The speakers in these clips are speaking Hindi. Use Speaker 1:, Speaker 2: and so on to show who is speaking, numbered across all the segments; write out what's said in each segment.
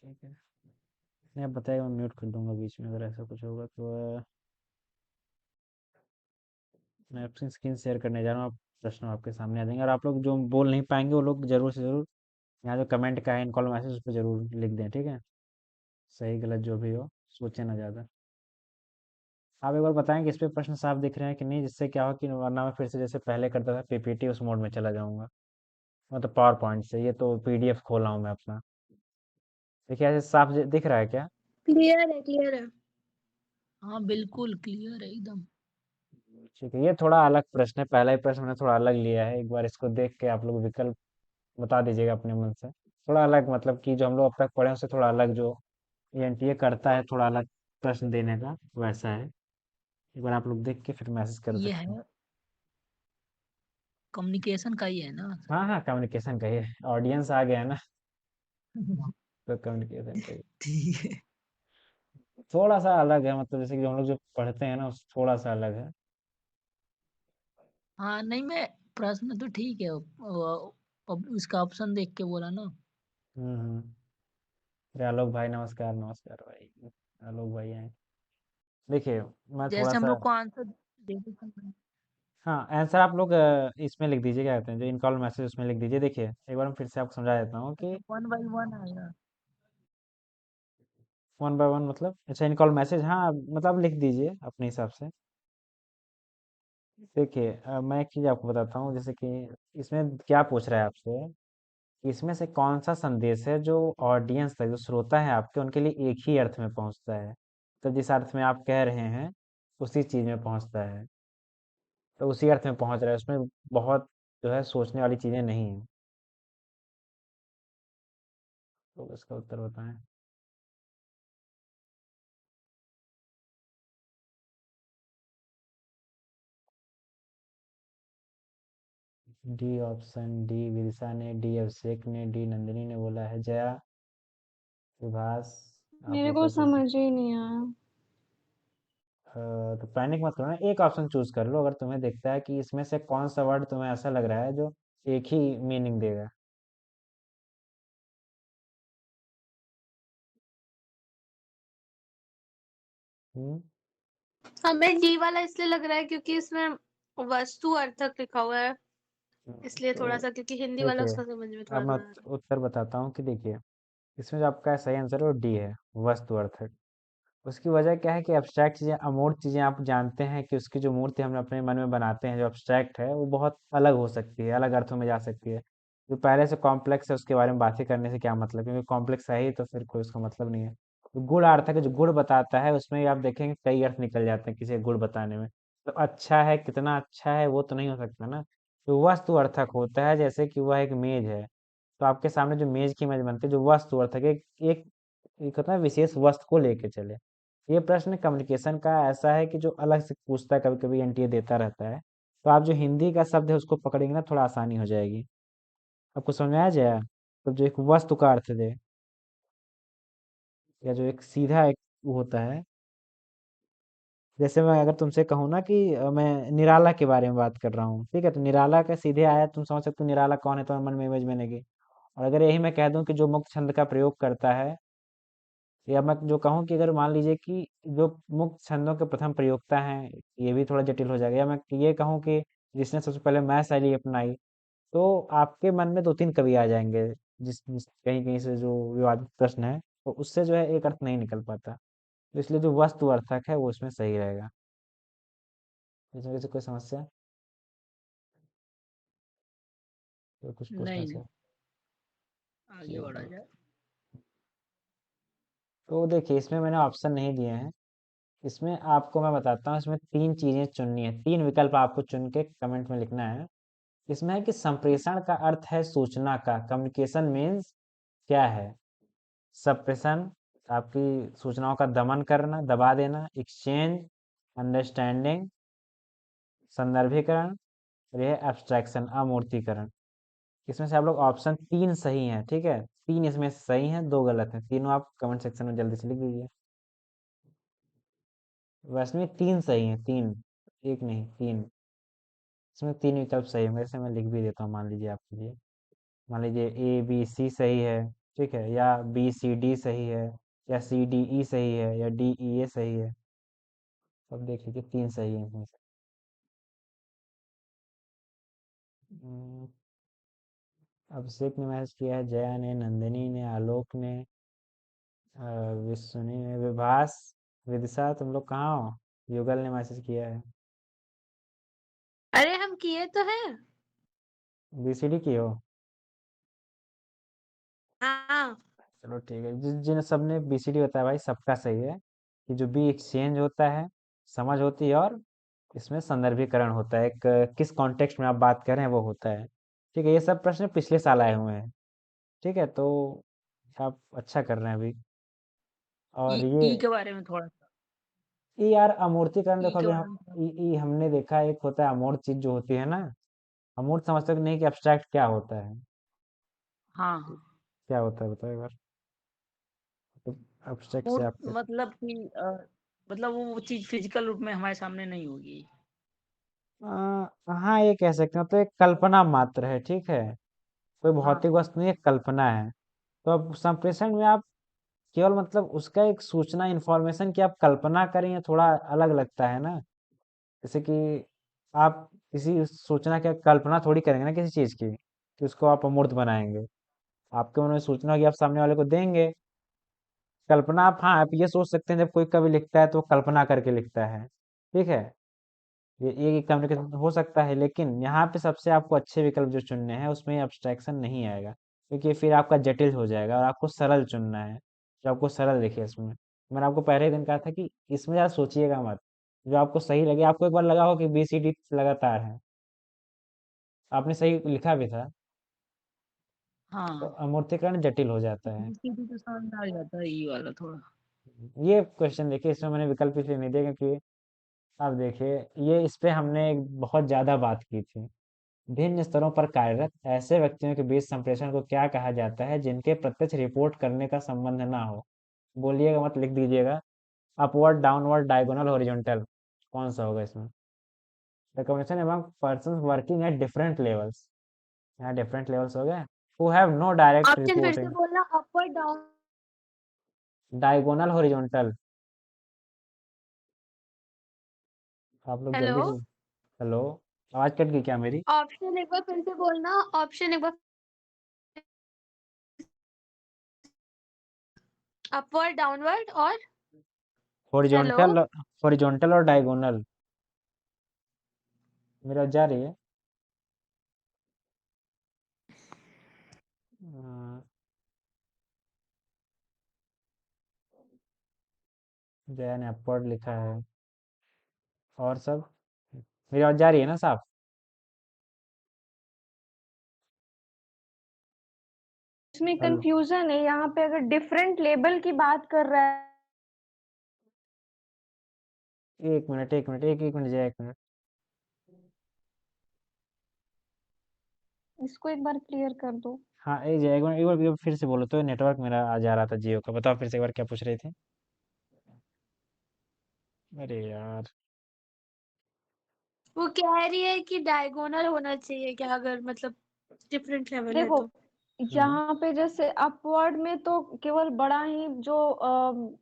Speaker 1: ठीक है। नहीं, आप बताइए, मैं म्यूट कर दूंगा बीच में अगर ऐसा कुछ होगा तो। मैं अपनी स्क्रीन शेयर करने जा रहा हूँ, आप प्रश्न आपके सामने आ जाएंगे, और आप लोग जो बोल नहीं पाएंगे वो लोग जरूर से जरूर यहाँ जो कमेंट का है, इन कॉल मैसेज उस पर जरूर लिख दें, ठीक है। सही गलत जो भी हो, सोचे ना ज़्यादा। आप एक बार बताएं कि इस पे प्रश्न साफ दिख रहे हैं कि नहीं, जिससे क्या हो कि वरना मैं फिर से जैसे पहले करता था पीपीटी उस मोड में चला जाऊंगा, मतलब पावर पॉइंट से। ये तो पीडीएफ खोला हूँ मैं अपना। देखिए ऐसे साफ दिख रहा है क्या?
Speaker 2: क्लियर है, क्लियर है।
Speaker 3: हाँ बिल्कुल क्लियर है एकदम।
Speaker 1: ठीक है, ये थोड़ा अलग प्रश्न है, पहला ही प्रश्न मैंने थोड़ा अलग लिया है। एक बार इसको देख के आप लोग विकल्प बता दीजिएगा अपने मन से। थोड़ा अलग, मतलब कि जो हम लोग अब तक पढ़े हैं उससे थोड़ा अलग, जो एनटीए करता है थोड़ा अलग प्रश्न देने का, वैसा है। एक बार आप लोग देख के फिर मैसेज कर
Speaker 3: ये
Speaker 1: सकते हैं।
Speaker 3: है कम्युनिकेशन का ही है ना?
Speaker 1: हाँ हाँ, कम्युनिकेशन का ही है, ऑडियंस आ गया है ना, तो कम्युनिकेशन का ही।
Speaker 3: ठीक है।
Speaker 1: थोड़ा सा अलग है, मतलब जैसे कि हम लोग जो पढ़ते हैं ना उस थोड़ा सा अलग है।
Speaker 3: हाँ नहीं, मैं प्रश्न तो ठीक है, अब उसका ऑप्शन देख के बोला ना।
Speaker 1: हम्म। अरे आलोक भाई, नमस्कार नमस्कार भाई। आलोक भाई आए। देखिए, मैं थोड़ा
Speaker 3: जैसे हम
Speaker 1: सा।
Speaker 3: लोग को आंसर देते समय।
Speaker 1: हाँ, आंसर आप लोग इसमें लिख दीजिए, क्या कहते हैं, जो इन कॉल मैसेज उसमें लिख दीजिए। देखिए एक बार मैं फिर से आपको समझा देता हूँ कि
Speaker 3: अच्छा, 1 by 1 आएगा।
Speaker 1: वन बाय वन मतलब, अच्छा इन कॉल मैसेज, हाँ मतलब आप लिख दीजिए अपने हिसाब से। देखिए मैं एक चीज़ आपको बताता हूँ, जैसे कि इसमें क्या पूछ रहा है आपसे, कि इसमें से कौन सा संदेश है जो ऑडियंस तक, जो श्रोता है आपके, उनके लिए एक ही अर्थ में पहुँचता है। तो जिस अर्थ में आप कह रहे हैं उसी चीज़ में पहुँचता है, तो उसी अर्थ में पहुँच रहा है, उसमें बहुत जो है सोचने वाली चीज़ें नहीं हैं। तो इसका उत्तर बताएं। डी ऑप्शन, डी विदिशा ने, डी अभिषेक ने, डी नंदिनी ने बोला है। जया, सुभाष, आप
Speaker 2: मेरे
Speaker 1: लोग
Speaker 2: को
Speaker 1: का कुछ।
Speaker 2: समझ ही नहीं आया।
Speaker 1: तो पैनिक मत करो ना, एक ऑप्शन चूज कर लो, अगर तुम्हें दिखता है कि इसमें से कौन सा वर्ड तुम्हें ऐसा लग रहा है जो एक ही मीनिंग देगा। हम्म।
Speaker 2: हमें डी वाला इसलिए लग रहा है क्योंकि इसमें वस्तु अर्थक लिखा हुआ है, इसलिए थोड़ा
Speaker 1: तो
Speaker 2: सा, क्योंकि हिंदी वाला
Speaker 1: देखिए,
Speaker 2: उसका समझ में
Speaker 1: अब
Speaker 2: थोड़ा
Speaker 1: मैं
Speaker 2: सा आ रहा
Speaker 1: उत्तर बताता हूँ कि देखिए, इसमें जो आपका सही आंसर है वो डी है, वस्तु अर्थक। उसकी वजह क्या है कि एब्स्ट्रैक्ट चीज़ें, अमूर्त चीज़ें, आप जानते हैं कि उसकी जो मूर्ति हम अपने मन में बनाते हैं, जो एब्स्ट्रैक्ट है वो बहुत अलग हो सकती है, अलग अर्थों में जा सकती है। जो पहले से कॉम्प्लेक्स है उसके बारे में बातें करने से क्या मतलब, क्योंकि कॉम्प्लेक्स है ही तो फिर कोई उसका मतलब नहीं है। तो गुण अर्थक है, जो गुण बताता है उसमें भी आप देखेंगे कई अर्थ निकल जाते हैं किसी गुण बताने में। तो अच्छा है, कितना अच्छा है वो तो नहीं हो सकता ना। तो वस्तु अर्थक होता है, जैसे कि वह एक मेज है, तो आपके सामने जो मेज की इमेज बनती है, जो वस्तु अर्थक है, एक एक होता है विशेष वस्तु को लेके चले। ये प्रश्न कम्युनिकेशन का ऐसा है कि जो अलग से पूछता है, कभी कभी एनटीए देता रहता है। तो आप जो हिंदी का शब्द है उसको पकड़ेंगे ना, थोड़ा आसानी हो जाएगी। आपको समझ में आ जाए, तो जो एक वस्तु का अर्थ दे, या जो एक सीधा एक वो होता है। जैसे मैं अगर तुमसे कहूँ ना कि मैं निराला के बारे में बात कर रहा हूँ, ठीक है, तो निराला का सीधे आया, तुम समझ सकते हो निराला कौन है, तो मन में इमेज बनेगी। और अगर यही मैं कह दूं कि जो मुक्त छंद का प्रयोग करता है, या मैं जो कहूँ कि अगर मान लीजिए कि जो मुक्त छंदों के प्रथम प्रयोक्ता हैं, ये भी थोड़ा जटिल हो जाएगा। या मैं ये कहूँ कि जिसने सबसे पहले मैं शैली अपनाई, तो आपके मन में दो तीन कवि आ जाएंगे, कहीं कहीं से जो विवादित प्रश्न है, तो उससे जो है एक अर्थ नहीं निकल पाता। तो इसलिए जो वस्तु अर्थक है वो इसमें सही रहेगा। इसमें किसी कोई समस्या, तो कुछ पूछना
Speaker 3: नहीं,
Speaker 1: चाहे?
Speaker 3: आगे
Speaker 1: ठीक
Speaker 3: बढ़ा
Speaker 1: है,
Speaker 3: जाए।
Speaker 1: तो देखिए इसमें मैंने ऑप्शन नहीं दिए हैं। इसमें आपको मैं बताता हूँ, इसमें तीन चीजें चुननी है, तीन विकल्प आपको चुन के कमेंट में लिखना है। इसमें है कि संप्रेषण का अर्थ है सूचना का, कम्युनिकेशन मीन्स क्या है? सप्रेशन, आपकी सूचनाओं का दमन करना, दबा देना। एक्सचेंज, अंडरस्टैंडिंग, संदर्भीकरण। और यह एब्स्ट्रैक्शन, अमूर्तीकरण। इसमें से आप लोग ऑप्शन तीन सही हैं, ठीक है, तीन इसमें से सही हैं, दो गलत हैं, तीनों आप कमेंट सेक्शन में जल्दी से लिख दीजिए। वैसे में तीन सही हैं, तीन, एक नहीं, तीन। इसमें तीन विकल्प सही है, मेरे से मैं लिख भी देता हूँ, मान लीजिए आपके लिए। मान लीजिए ए बी सी सही है, ठीक है, या बी सी डी सही है, या सी डी ई सही है, या डी ई ए सही है। अब देख लीजिए 3 सही है इसमें से। हम्म, अभिषेक ने मैसेज किया है, जया ने, नंदिनी ने, आलोक ने, विश्वनी ने, विभास, विदिशा, तुम लोग कहाँ हो? युगल ने मैसेज किया है।
Speaker 2: अरे हम किए तो हैं।
Speaker 1: बीसीडी की हो?
Speaker 2: हाँ।
Speaker 1: चलो ठीक है, जिन जिन सबने बीसीडी बताया भाई सबका सही है, कि जो बी एक्सचेंज होता है, समझ होती है, और इसमें संदर्भीकरण होता है, एक किस कॉन्टेक्स्ट में आप बात कर रहे हैं वो होता है। ठीक है, ये सब प्रश्न पिछले साल आए हुए हैं। ठीक है, तो आप अच्छा कर रहे हैं अभी।
Speaker 3: ई
Speaker 1: और ये
Speaker 3: ई के बारे में थोड़ा-सा
Speaker 1: ई यार अमूर्तीकरण
Speaker 3: ई
Speaker 1: देखो,
Speaker 3: के
Speaker 1: अभी
Speaker 3: बारे
Speaker 1: हम
Speaker 3: में थोड़ा
Speaker 1: ई हमने देखा है, एक होता है अमूर्त चीज जो होती है ना। अमूर्त समझते हो कि नहीं, कि एब्स्ट्रैक्ट क्या होता है?
Speaker 3: हाँ, हाँ।
Speaker 1: क्या होता है बताओ एक बार। तो एब्स्ट्रैक्ट से
Speaker 3: मूर्त
Speaker 1: आपके
Speaker 3: मतलब कि मतलब वो चीज़ फ़िज़िकल रूप में हमारे सामने नहीं होगी।
Speaker 1: हाँ, ये कह सकते हैं, तो एक कल्पना मात्र है, ठीक है, कोई
Speaker 3: हाँ,
Speaker 1: भौतिक वस्तु नहीं, एक कल्पना है। तो अब संप्रेषण में आप केवल मतलब उसका एक सूचना इंफॉर्मेशन की आप कल्पना करें, ये थोड़ा अलग लगता है ना। जैसे कि आप किसी सूचना की कल्पना थोड़ी करेंगे ना किसी चीज की, कि उसको आप अमूर्त बनाएंगे। आपके मन में सूचना होगी, आप सामने वाले को देंगे। कल्पना आप, हाँ, आप ये सोच सकते हैं, जब कोई कवि लिखता है तो वो कल्पना करके लिखता है। ठीक है, ये कम्युनिकेशन हो सकता है, लेकिन यहाँ पे सबसे आपको अच्छे विकल्प जो चुनने हैं उसमें अब्स्ट्रैक्शन नहीं आएगा, क्योंकि फिर आपका जटिल हो जाएगा, और आपको सरल चुनना है, जो आपको सरल दिखे इसमें। मैंने आपको पहले ही दिन कहा था कि इसमें ज़्यादा सोचिएगा मत, जो आपको सही लगे। आपको एक बार लगा हो कि बी सी डी लगातार है, आपने सही लिखा भी था, तो
Speaker 3: हाँ।
Speaker 1: अमूर्तीकरण जटिल हो जाता है।
Speaker 3: बीसीडी तो समझ में आ जाता है ई वाला थोड़ा।
Speaker 1: ये क्वेश्चन देखिए, इसमें मैंने विकल्प इसलिए नहीं दिया क्योंकि अब देखिए, ये इस पे हमने एक बहुत ज़्यादा बात की थी। भिन्न स्तरों पर कार्यरत ऐसे व्यक्तियों के बीच संप्रेषण को क्या कहा जाता है, जिनके प्रत्यक्ष रिपोर्ट करने का संबंध ना हो? बोलिएगा मत, लिख दीजिएगा। अपवर्ड, डाउनवर्ड, डायगोनल, हॉरिजॉन्टल, कौन सा होगा इसमें? The communication among persons working at different levels. यहाँ डिफरेंट लेवल्स हो गए, who have no direct
Speaker 2: option फिर से
Speaker 1: रिपोर्टिंग।
Speaker 2: बोलना, अपर डाउन।
Speaker 1: Diagonal, horizontal. आप लोग
Speaker 2: हेलो।
Speaker 1: जल्दी से। हेलो, आवाज कट गई क्या मेरी?
Speaker 2: ऑप्शन एक बार फिर से बोलना, ऑप्शन एक बार। अपवर्ड, डाउनवर्ड और। हेलो।
Speaker 1: हॉरिजॉन्टल, हॉरिजॉन्टल और डायगोनल। मेरी आवाज जा रही है? अ, जया ने अपवर्ड लिखा है, और सब। मेरी आवाज जा रही है ना साहब?
Speaker 2: इसमें
Speaker 1: हेलो,
Speaker 2: कंफ्यूजन है यहाँ पे, अगर डिफरेंट लेबल की बात कर रहा है।
Speaker 1: एक मिनट, एक मिनट, एक मिनट जया, एक मिनट।
Speaker 2: इसको एक बार क्लियर कर दो।
Speaker 1: हाँ, एक जया, एक बार फिर से बोलो, तो नेटवर्क मेरा आ जा रहा था जियो का। बताओ फिर से एक बार, क्या पूछ रहे थे? अरे यार।
Speaker 2: वो कह रही है कि डायगोनल होना चाहिए क्या, अगर मतलब डिफरेंट लेवल है
Speaker 4: देखो,
Speaker 2: तो।
Speaker 1: हम्म,
Speaker 4: यहाँ पे जैसे अपवर्ड में तो केवल बड़ा ही जो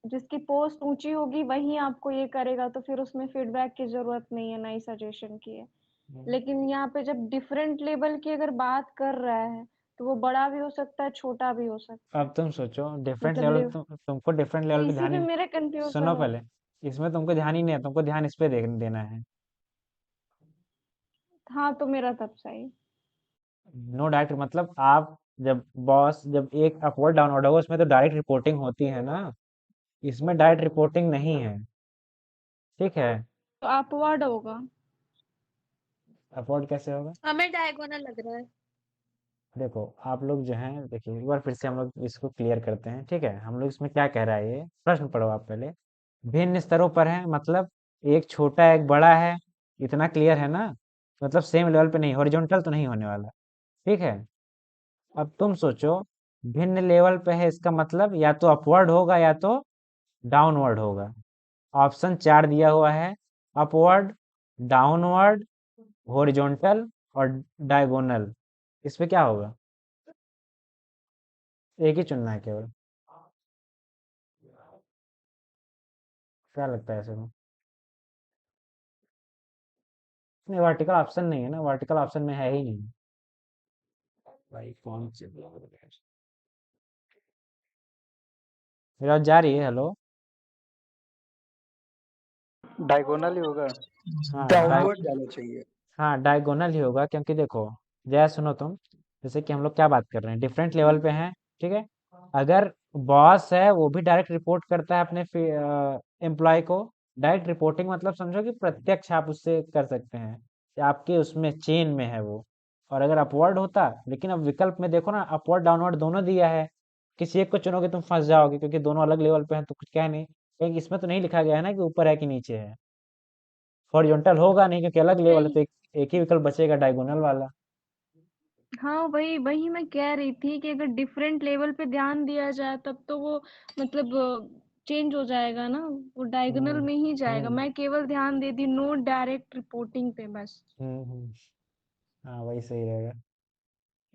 Speaker 4: जिसकी पोस्ट ऊंची होगी वही आपको ये करेगा, तो फिर उसमें फीडबैक की जरूरत नहीं है, नई सजेशन की है।
Speaker 1: हम्म।
Speaker 4: लेकिन यहाँ पे जब डिफरेंट लेवल की अगर बात कर रहा है, तो वो बड़ा भी हो सकता है, छोटा भी हो सकता है।
Speaker 1: अब तुम सोचो, डिफरेंट
Speaker 4: मतलब
Speaker 1: लेवल, तुमको डिफरेंट
Speaker 4: तो
Speaker 1: लेवल पे
Speaker 4: इसी
Speaker 1: ध्यान
Speaker 4: पे
Speaker 1: ही।
Speaker 4: मेरा कंफ्यूजन
Speaker 1: सुनो
Speaker 4: हो।
Speaker 1: पहले, इसमें तुमको ध्यान ही नहीं है, तुमको ध्यान इस पे देना है।
Speaker 4: हाँ, तो मेरा तब सही।
Speaker 1: नो डायरेक्ट मतलब, आप जब बॉस, जब एक अपवर्ड डाउनवर्ड होगा, उसमें तो डायरेक्ट रिपोर्टिंग होती है ना, इसमें डायरेक्ट रिपोर्टिंग नहीं है। ठीक है।
Speaker 4: तो अपवर्ड होगा।
Speaker 1: अपवर्ड कैसे होगा?
Speaker 2: हमें डायगोनल लग रहा है।
Speaker 1: देखो, आप लोग जो हैं, देखिए एक बार फिर से हम लोग इसको क्लियर करते हैं। ठीक है, हम लोग इसमें क्या कह रहा है, ये प्रश्न पढ़ो आप पहले। भिन्न स्तरों पर है मतलब, एक छोटा एक बड़ा है, इतना क्लियर है ना? मतलब सेम लेवल पे नहीं, हॉरिजॉन्टल तो नहीं होने वाला। ठीक है, अब तुम सोचो, भिन्न लेवल पे है, इसका मतलब या तो अपवर्ड होगा या तो डाउनवर्ड होगा। ऑप्शन 4 दिया हुआ है, अपवर्ड, डाउनवर्ड, हॉरिजॉन्टल और डायगोनल। इस पे क्या होगा? एक ही चुनना है केवल। क्या लगता है ऐसे में? नहीं, वर्टिकल ऑप्शन नहीं है ना, वर्टिकल ऑप्शन में है ही नहीं। भाई कौन से मेरी आवाज जा रही है? हेलो।
Speaker 5: डायगोनल ही होगा।
Speaker 1: हाँ
Speaker 6: डाउनवर्ड जाना चाहिए।
Speaker 1: हाँ, डायगोनल ही होगा, क्योंकि देखो, जय सुनो तुम, जैसे कि हम लोग क्या बात कर रहे हैं, डिफरेंट लेवल पे हैं, ठीक है। अगर बॉस है वो भी डायरेक्ट रिपोर्ट करता है अपने एम्प्लॉय को, डायरेक्ट रिपोर्टिंग मतलब समझो कि प्रत्यक्ष आप उससे कर सकते हैं, कि आपके उसमें चेन में है वो। और अगर अपवर्ड होता, लेकिन अब विकल्प में देखो ना, अपवर्ड डाउनवर्ड दोनों दिया है, किसी एक को चुनोगे तुम फंस जाओगे, क्योंकि दोनों अलग लेवल पे हैं, तो कुछ कह नहीं, क्योंकि इसमें तो नहीं लिखा गया है ना कि ऊपर है कि नीचे है। हॉरिजॉन्टल होगा नहीं, क्योंकि अलग लेवल है,
Speaker 4: नहीं,
Speaker 1: तो एक ही विकल्प बचेगा, डायगोनल वाला।
Speaker 4: हाँ वही वही मैं कह रही थी कि अगर डिफरेंट लेवल पे ध्यान दिया जाए तब तो वो मतलब चेंज हो जाएगा ना, वो डायगोनल
Speaker 1: हम्म
Speaker 4: में ही जाएगा।
Speaker 1: हम्म
Speaker 4: मैं केवल ध्यान देती नो डायरेक्ट रिपोर्टिंग पे बस।
Speaker 1: हम्म। हाँ, वही सही रहेगा।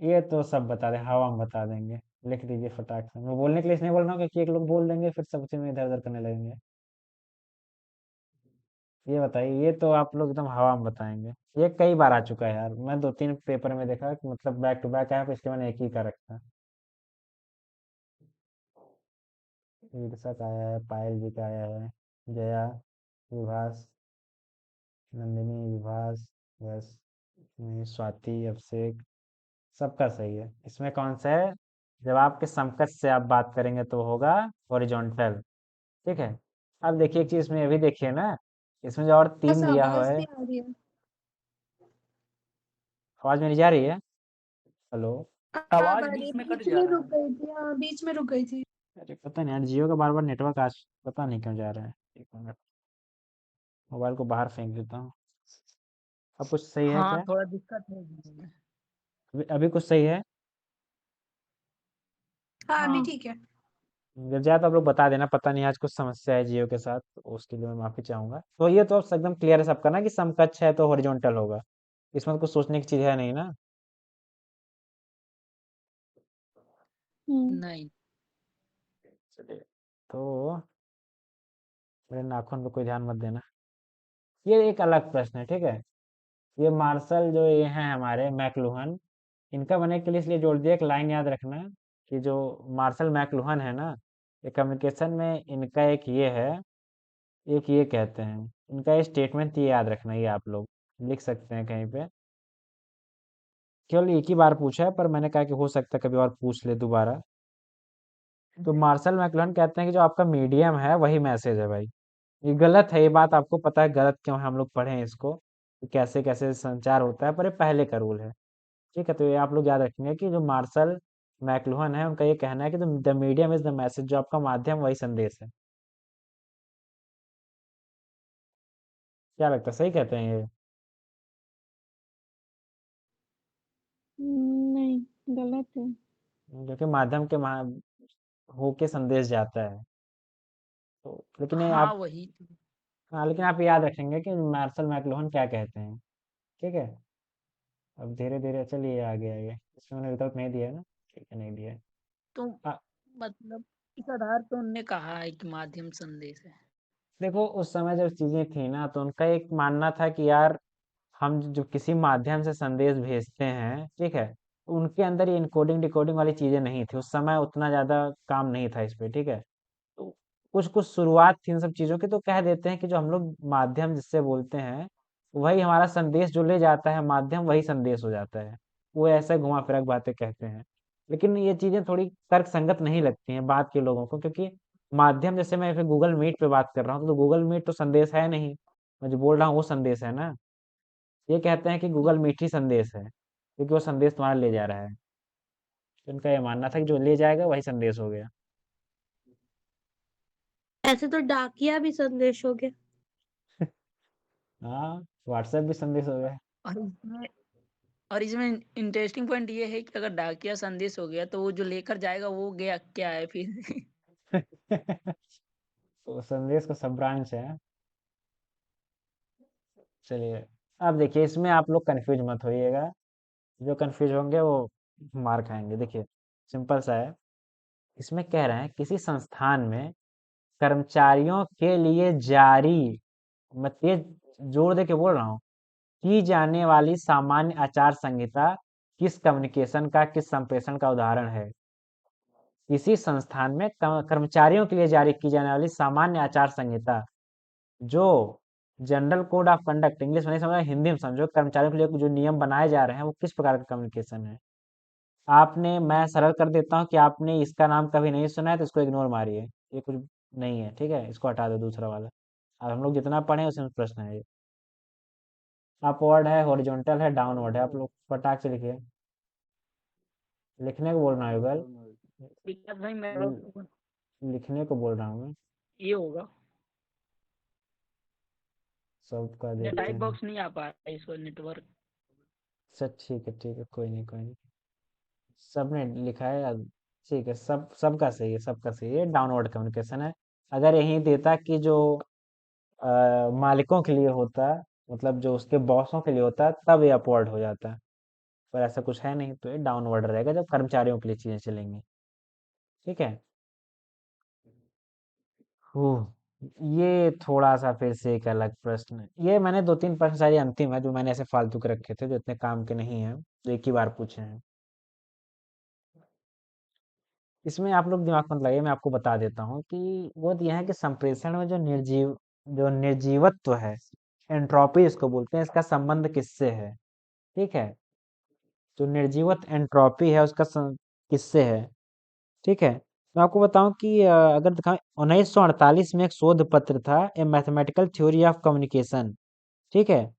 Speaker 1: ये तो सब बता दें, हवा में बता देंगे। लिख दीजिए फटाक से, मैं बोलने के लिए इसलिए बोल रहा हूँ क्योंकि एक लोग बोल देंगे, फिर सब उसी में इधर उधर करने लगेंगे। ये बताइए, ये तो आप लोग एकदम हवा में बताएंगे। ये कई बार आ चुका है यार, मैं 2-3 पेपर में देखा कि मतलब बैक टू बैक आया, इसलिए मैंने एक ही का रखा। ईर्षा का आया है, पायल जी का आया है, जया, विभास, नंदिनी, विभास, बस, नहीं, स्वाति, अभिषेक, सबका सही है। इसमें कौन सा है? जब आपके समकक्ष से आप बात करेंगे तो होगा हॉरिजॉन्टल, ठीक है। अब देखिए एक चीज इसमें अभी देखिए ना, इसमें जो और
Speaker 2: बस
Speaker 1: तीन दिया हुआ
Speaker 2: आवाज
Speaker 1: है।
Speaker 2: नहीं आ रही है।
Speaker 1: आवाज मेरी जा रही है? हेलो।
Speaker 2: अब आ
Speaker 6: आवाज
Speaker 2: रही है,
Speaker 6: बीच में कट
Speaker 2: बीच
Speaker 6: जा
Speaker 2: में
Speaker 6: रहा
Speaker 2: रुक
Speaker 6: है।
Speaker 2: गई थी, हाँ बीच में रुक गई थी।
Speaker 1: अरे पता नहीं यार, जियो का बार बार नेटवर्क आज पता नहीं क्यों जा रहा है। एक मिनट, मोबाइल को बाहर फेंक देता हूँ। अब कुछ सही है
Speaker 3: हाँ,
Speaker 1: क्या?
Speaker 3: थोड़ा दिक्कत है जियो में।
Speaker 1: अभी कुछ सही है?
Speaker 2: हाँ अभी
Speaker 3: हाँ,
Speaker 2: ठीक है।
Speaker 1: जब जाए तो आप लोग बता देना, पता नहीं आज कुछ समस्या है जियो के साथ, तो उसके लिए मैं माफी चाहूंगा। तो ये तो एकदम क्लियर है सबका ना कि समकक्ष है तो हॉरिजॉन्टल होगा, इसमें तो कुछ सोचने की चीज है नहीं ना।
Speaker 4: हम्म।
Speaker 3: नहीं।
Speaker 1: चलिए, तो मेरे नाखून पे कोई ध्यान मत देना। ये एक अलग प्रश्न है, ठीक है। ये मार्शल जो ये हैं हमारे मैकलुहन, इनका बनने के लिए इसलिए जोड़ दिया, एक लाइन याद रखना, कि जो मार्शल मैकलुहन है ना, ये कम्युनिकेशन में इनका एक ये है, एक ये कहते हैं, इनका ये स्टेटमेंट ये याद रखना, ये आप लोग लिख सकते हैं कहीं पे। केवल एक ही बार पूछा है, पर मैंने कहा कि हो सकता है कभी और पूछ ले दोबारा। तो मार्शल मैकलुहन कहते हैं कि जो आपका मीडियम है वही मैसेज है भाई। ये गलत है, ये बात आपको पता है, गलत क्यों है, हम लोग पढ़े हैं इसको कि कैसे कैसे संचार होता है, पर ये पहले का रूल है, ठीक है। तो ये आप लोग याद रखेंगे कि जो मार्शल मैकलुहन है उनका ये कहना है कि the medium is the message, जो आपका माध्यम वही संदेश है। क्या लगता है, सही कहते हैं ये?
Speaker 4: नहीं, गलत है।
Speaker 1: क्योंकि माध्यम के होके संदेश जाता है, तो लेकिन ये
Speaker 3: हाँ,
Speaker 1: आप,
Speaker 3: वही।
Speaker 1: हाँ, लेकिन आप याद रखेंगे कि मार्शल मैकलुहन क्या कहते हैं, ठीक है। अब धीरे धीरे चलिए आगे आगे, इसमें मैंने विकल्प नहीं दिया है ना, ठीक है, नहीं दिया है।
Speaker 3: तो
Speaker 1: हाँ,
Speaker 3: मतलब इस आधार पे उनने कहा है कि माध्यम संदेश है।
Speaker 1: देखो उस समय जब चीजें थी ना, तो उनका एक मानना था कि यार हम जो किसी माध्यम से संदेश भेजते हैं, ठीक है, तो उनके अंदर ये इनकोडिंग डिकोडिंग वाली चीजें नहीं थी, उस समय उतना ज्यादा काम नहीं था इस पे, ठीक है। तो कुछ कुछ शुरुआत थी इन सब चीजों की, तो कह देते हैं कि जो हम लोग माध्यम जिससे बोलते हैं, वही हमारा संदेश जो ले जाता है, माध्यम वही संदेश हो जाता है। वो ऐसे घुमा फिरा के बातें कहते हैं, लेकिन ये चीजें थोड़ी तर्क संगत नहीं लगती हैं बात के लोगों को, क्योंकि माध्यम, जैसे मैं फिर गूगल मीट पे बात कर रहा हूँ, तो गूगल मीट तो संदेश है नहीं, मैं जो बोल रहा हूँ वो संदेश है ना। ये कहते हैं कि गूगल मीट ही संदेश है, क्योंकि वो संदेश तुम्हारा ले जा रहा है। तो इनका ये मानना था कि जो ले जाएगा वही संदेश हो गया।
Speaker 2: ऐसे तो डाकिया भी संदेश हो गया।
Speaker 1: हाँ, व्हाट्सएप भी संदेश हो गया।
Speaker 3: और इसमें और इसमें इंटरेस्टिंग पॉइंट ये है कि अगर डाकिया संदेश हो गया तो वो जो लेकर जाएगा वो गया क्या है फिर।
Speaker 1: तो संदेश का सब ब्रांच है। चलिए, अब देखिए इसमें आप लोग कंफ्यूज मत होइएगा, जो कंफ्यूज होंगे वो मार खाएंगे। देखिए, सिंपल सा है, इसमें कह रहे हैं किसी संस्थान में कर्मचारियों के लिए जारी, मैं तेज जोर दे के बोल रहा हूँ, की जाने वाली सामान्य आचार संहिता किस कम्युनिकेशन का, किस संप्रेषण का उदाहरण है? किसी संस्थान में कर्मचारियों के लिए जारी की जाने वाली सामान्य आचार संहिता, जो general code of conduct, English में नहीं समझ, हिंदी में समझो, कर्मचारियों के लिए जो नियम बनाए जा रहे हैं वो किस प्रकार का कम्युनिकेशन है? आपने, मैं सरल कर देता हूँ कि आपने इसका नाम कभी नहीं सुना है तो इसको इग्नोर मारिए, ये कुछ नहीं है, ठीक है, इसको हटा दो, दूसरा वाला। अब हम लोग जितना पढ़े उसमें प्रश्न है ये। अपवर्ड है, हॉरिजॉन्टल है, डाउनवर्ड है, आप लोग फटाक से लिखिए। लिखने को बोल रहा हूँ युगल,
Speaker 3: विकास भाई मैं
Speaker 1: लिखने को बोल रहा हूँ मैं।
Speaker 3: ये होगा,
Speaker 1: सबका
Speaker 3: ये
Speaker 1: देखते
Speaker 3: टाइप
Speaker 1: हैं।
Speaker 3: बॉक्स नहीं आ पा रहा है इसको नेटवर्क।
Speaker 1: अच्छा ठीक है, कोई नहीं कोई नहीं। सबने लिखा है अब, ठीक है, सबका सही है, सबका सही है, डाउनवर्ड कम्युनिकेशन है। अगर यही देता कि जो मालिकों के लिए होता, मतलब जो उसके बॉसों के लिए होता, तब ये अपवर्ड हो जाता, पर ऐसा कुछ है नहीं, तो ये डाउनवर्ड रहेगा जब कर्मचारियों के लिए चीजें चलेंगी। ठीक है। ये थोड़ा सा फिर से एक अलग प्रश्न है, ये मैंने दो तीन प्रश्न सारे अंतिम है जो मैंने ऐसे फालतू के रखे थे जो इतने काम के नहीं है, जो एक ही बार पूछे हैं। इसमें आप लोग दिमाग मत लगाइए, मैं आपको बता देता हूँ कि वो दिया है कि संप्रेषण में जो निर्जीवत्व है, एंट्रोपी इसको बोलते हैं, इसका संबंध किससे है? ठीक है, जो निर्जीवत एंट्रोपी है उसका किससे है? ठीक है, मैं आपको बताऊं कि अगर दिखाएं, 1948 में एक शोध पत्र था, ए मैथमेटिकल थ्योरी ऑफ कम्युनिकेशन। ठीक है,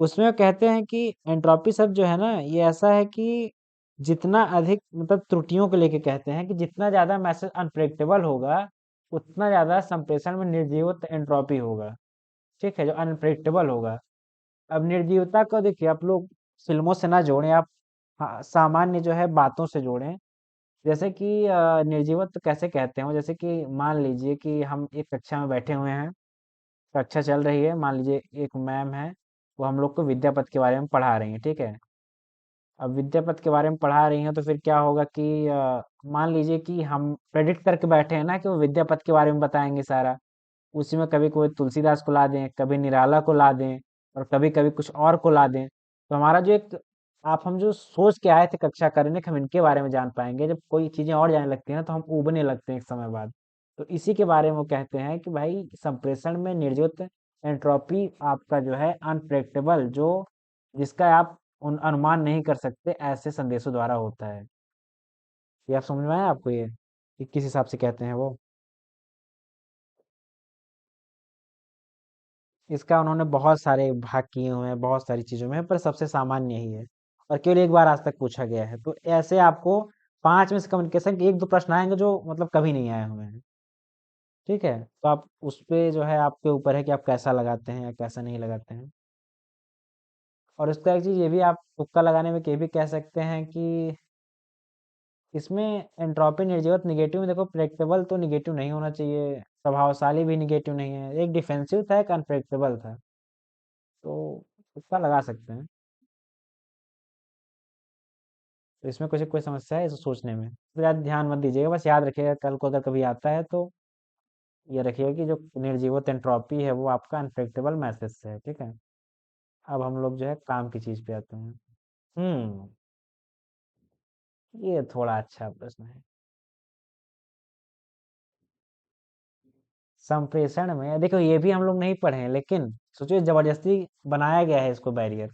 Speaker 1: उसमें वो कहते हैं कि एंट्रोपी शब्द जो है ना, ये ऐसा है कि जितना अधिक, मतलब त्रुटियों को लेके कहते हैं कि जितना ज्यादा मैसेज अनप्रेडिक्टेबल होगा, उतना ज्यादा संप्रेषण में निर्जीवत एंट्रोपी होगा। ठीक है, जो अनप्रेडिक्टेबल होगा। अब निर्जीवता को देखिए, आप लोग फिल्मों से ना जोड़ें, आप हाँ, सामान्य जो है बातों से जोड़ें। जैसे कि निर्जीवत्व कैसे कहते हैं, जैसे कि मान लीजिए कि हम एक कक्षा में बैठे हुए हैं, कक्षा चल रही है, मान लीजिए एक मैम है, वो हम लोग को विद्यापति के बारे में पढ़ा रही है। ठीक है, अब विद्यापति के बारे में पढ़ा रही हैं तो फिर क्या होगा कि मान लीजिए कि हम प्रेडिक्ट करके बैठे हैं ना कि वो विद्यापति के बारे में बताएंगे सारा, उसी में कभी कोई तुलसीदास को ला दें, कभी निराला को ला दें, और कभी कभी कुछ और को ला दें, तो हमारा जो एक, आप हम जो सोच के आए थे कक्षा करने कि हम इनके बारे में जान पाएंगे, जब कोई चीजें और जाने लगती है ना तो हम उबने लगते हैं एक समय बाद। तो इसी के बारे में वो कहते हैं कि भाई संप्रेषण में निर्जुत एंट्रोपी आपका जो है अनप्रेडिक्टेबल, जो जिसका आप अनुमान नहीं कर सकते, ऐसे संदेशों द्वारा होता है। ये आप समझ में आया आपको, ये कि किस हिसाब से कहते हैं वो? इसका उन्होंने बहुत सारे भाग किए हुए हैं, बहुत सारी चीज़ों में, पर सबसे सामान्य यही है, और केवल एक बार आज तक पूछा गया है। तो ऐसे आपको 5 में से कम्युनिकेशन के 1-2 प्रश्न आएँगे जो मतलब कभी नहीं आए हुए हैं। ठीक है? तो आप उस पे जो है आपके ऊपर है कि आप कैसा लगाते हैं या कैसा नहीं लगाते हैं। और इसका एक चीज़ ये भी आप तुक्का लगाने में ये भी कह सकते हैं कि इसमें एंट्रोपी निर्जीवत नेगेटिव में देखो, प्रेडिक्टेबल तो नेगेटिव नहीं होना चाहिए, प्रभावशाली भी नेगेटिव नहीं है, एक डिफेंसिव था, एक अनप्रेडिक्टेबल था। तो तुक्का लगा सकते हैं। तो इसमें कुछ कोई समस्या है इसे सोचने में? तो ज़्यादा ध्यान मत दीजिएगा, बस याद रखिएगा कल को अगर कभी आता है तो ये रखिएगा कि जो निर्जीवत एंट्रोपी है वो आपका अनप्रेडिक्टेबल मैसेज से है। ठीक है, अब हम लोग जो है काम की चीज़ पे आते हैं। हम्म, ये थोड़ा अच्छा प्रश्न है। संप्रेषण में देखो, ये भी हम लोग नहीं पढ़े हैं, लेकिन सोचिए जबरदस्ती बनाया गया है इसको बैरियर।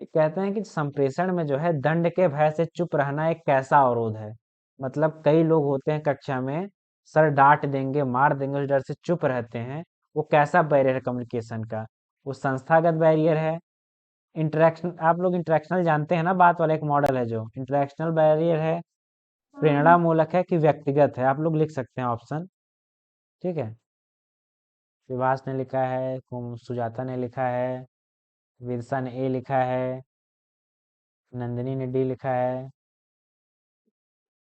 Speaker 1: ये कहते हैं कि संप्रेषण में जो है दंड के भय से चुप रहना एक कैसा अवरोध है? मतलब कई लोग होते हैं कक्षा में, सर डांट देंगे, मार देंगे, उस डर से चुप रहते हैं, वो कैसा बैरियर है कम्युनिकेशन का? वो संस्थागत बैरियर है, इंटरेक्शन, आप लोग इंटरेक्शनल जानते हैं ना, बात वाला एक मॉडल है जो इंटरेक्शनल बैरियर है, प्रेरणा मूलक है, कि व्यक्तिगत है? आप लोग लिख सकते हैं ऑप्शन। ठीक है, विभास ने लिखा है, सुजाता ने लिखा है, विरसा ने ए लिखा है, नंदिनी ने डी लिखा है,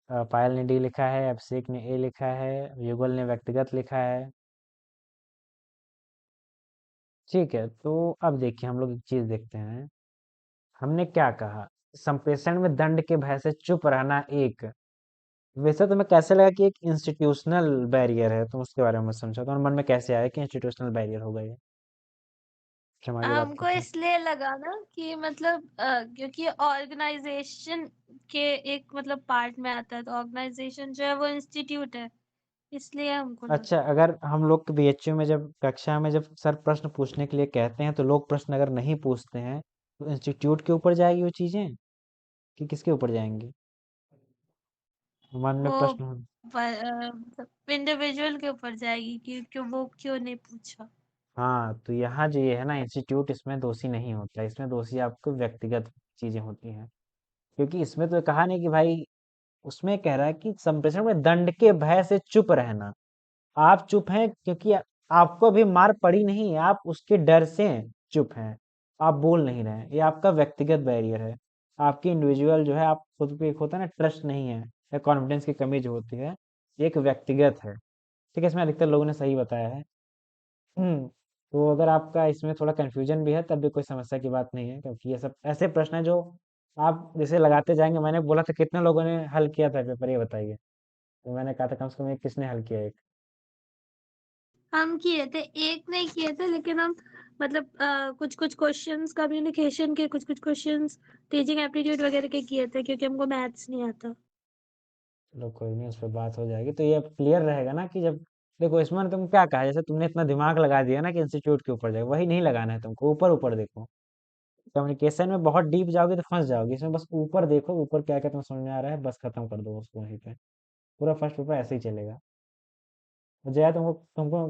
Speaker 1: पायल ने डी लिखा है, अभिषेक ने ए लिखा है, युगल ने व्यक्तिगत लिखा है। ठीक है, तो अब देखिए हम लोग एक चीज देखते हैं, हमने क्या कहा, संप्रेषण में दंड के भय से चुप रहना एक वैसे तुम्हें कैसे लगा कि एक इंस्टीट्यूशनल बैरियर है, तुम उसके बारे में मत समझो, तुम्हारे मन में कैसे आया कि इंस्टीट्यूशनल बैरियर होगा ये क्षमा की बात
Speaker 2: हमको
Speaker 1: करते हैं।
Speaker 2: इसलिए लगा ना कि मतलब क्योंकि ऑर्गेनाइजेशन के एक मतलब पार्ट में आता है, तो ऑर्गेनाइजेशन जो है वो इंस्टीट्यूट है, इसलिए हमको
Speaker 1: अच्छा,
Speaker 2: लगा।
Speaker 1: अगर हम लोग के बीएचयू में जब कक्षा में जब सर प्रश्न पूछने के लिए कहते हैं तो लोग प्रश्न अगर नहीं पूछते हैं तो इंस्टीट्यूट के ऊपर जाएगी वो चीजें कि किसके ऊपर जाएंगी? मन में
Speaker 2: वो
Speaker 1: प्रश्न हो।
Speaker 2: मतलब इंडिविजुअल के ऊपर जाएगी कि क्यों वो क्यों नहीं पूछा।
Speaker 1: हाँ, तो यहाँ जो ये है ना, इंस्टीट्यूट इसमें दोषी नहीं होता, इसमें दोषी आपको व्यक्तिगत चीजें होती हैं। क्योंकि इसमें तो कहा नहीं कि भाई, उसमें कह रहा है कि संप्रेषण में दंड के भय से चुप रहना। आप चुप हैं क्योंकि आपको अभी मार पड़ी नहीं है, आप उसके डर से चुप हैं, आप बोल नहीं रहे हैं। ये आपका व्यक्तिगत बैरियर है, आपकी इंडिविजुअल जो है, आप खुद पे एक होता है ना ट्रस्ट नहीं है या कॉन्फिडेंस की कमी जो होती है, ये एक व्यक्तिगत है। ठीक है, इसमें अधिकतर लोगों ने सही बताया है। तो अगर आपका इसमें थोड़ा कंफ्यूजन भी है तब भी कोई समस्या की बात नहीं है, क्योंकि ये सब ऐसे प्रश्न है जो आप जैसे लगाते जाएंगे। मैंने बोला था कितने लोगों ने हल किया था पेपर, ये बताइए। तो मैंने कहा था कम से कम एक किसने हल किया, एक।
Speaker 2: हम किए थे, एक नहीं किए थे, लेकिन हम मतलब कुछ कुछ क्वेश्चंस कम्युनिकेशन के, कुछ कुछ क्वेश्चंस टीचिंग एप्टीट्यूड वगैरह के किए थे, क्योंकि हमको मैथ्स नहीं आता।
Speaker 1: चलो कोई नहीं, उस पर बात हो जाएगी। तो ये अब क्लियर रहेगा ना कि जब देखो इसमें तुम क्या कहा, जैसे तुमने इतना दिमाग लगा दिया ना कि इंस्टीट्यूट के ऊपर जाए, वही नहीं लगाना है तुमको, ऊपर ऊपर देखो। कम्युनिकेशन में बहुत डीप जाओगे तो फंस जाओगे, इसमें बस ऊपर देखो, ऊपर क्या क्या तुम्हें समझ में आ रहा है, बस खत्म कर दो उसको वहीं पे। पूरा फर्स्ट पेपर ऐसे ही चलेगा। और जया, तुमको तुमको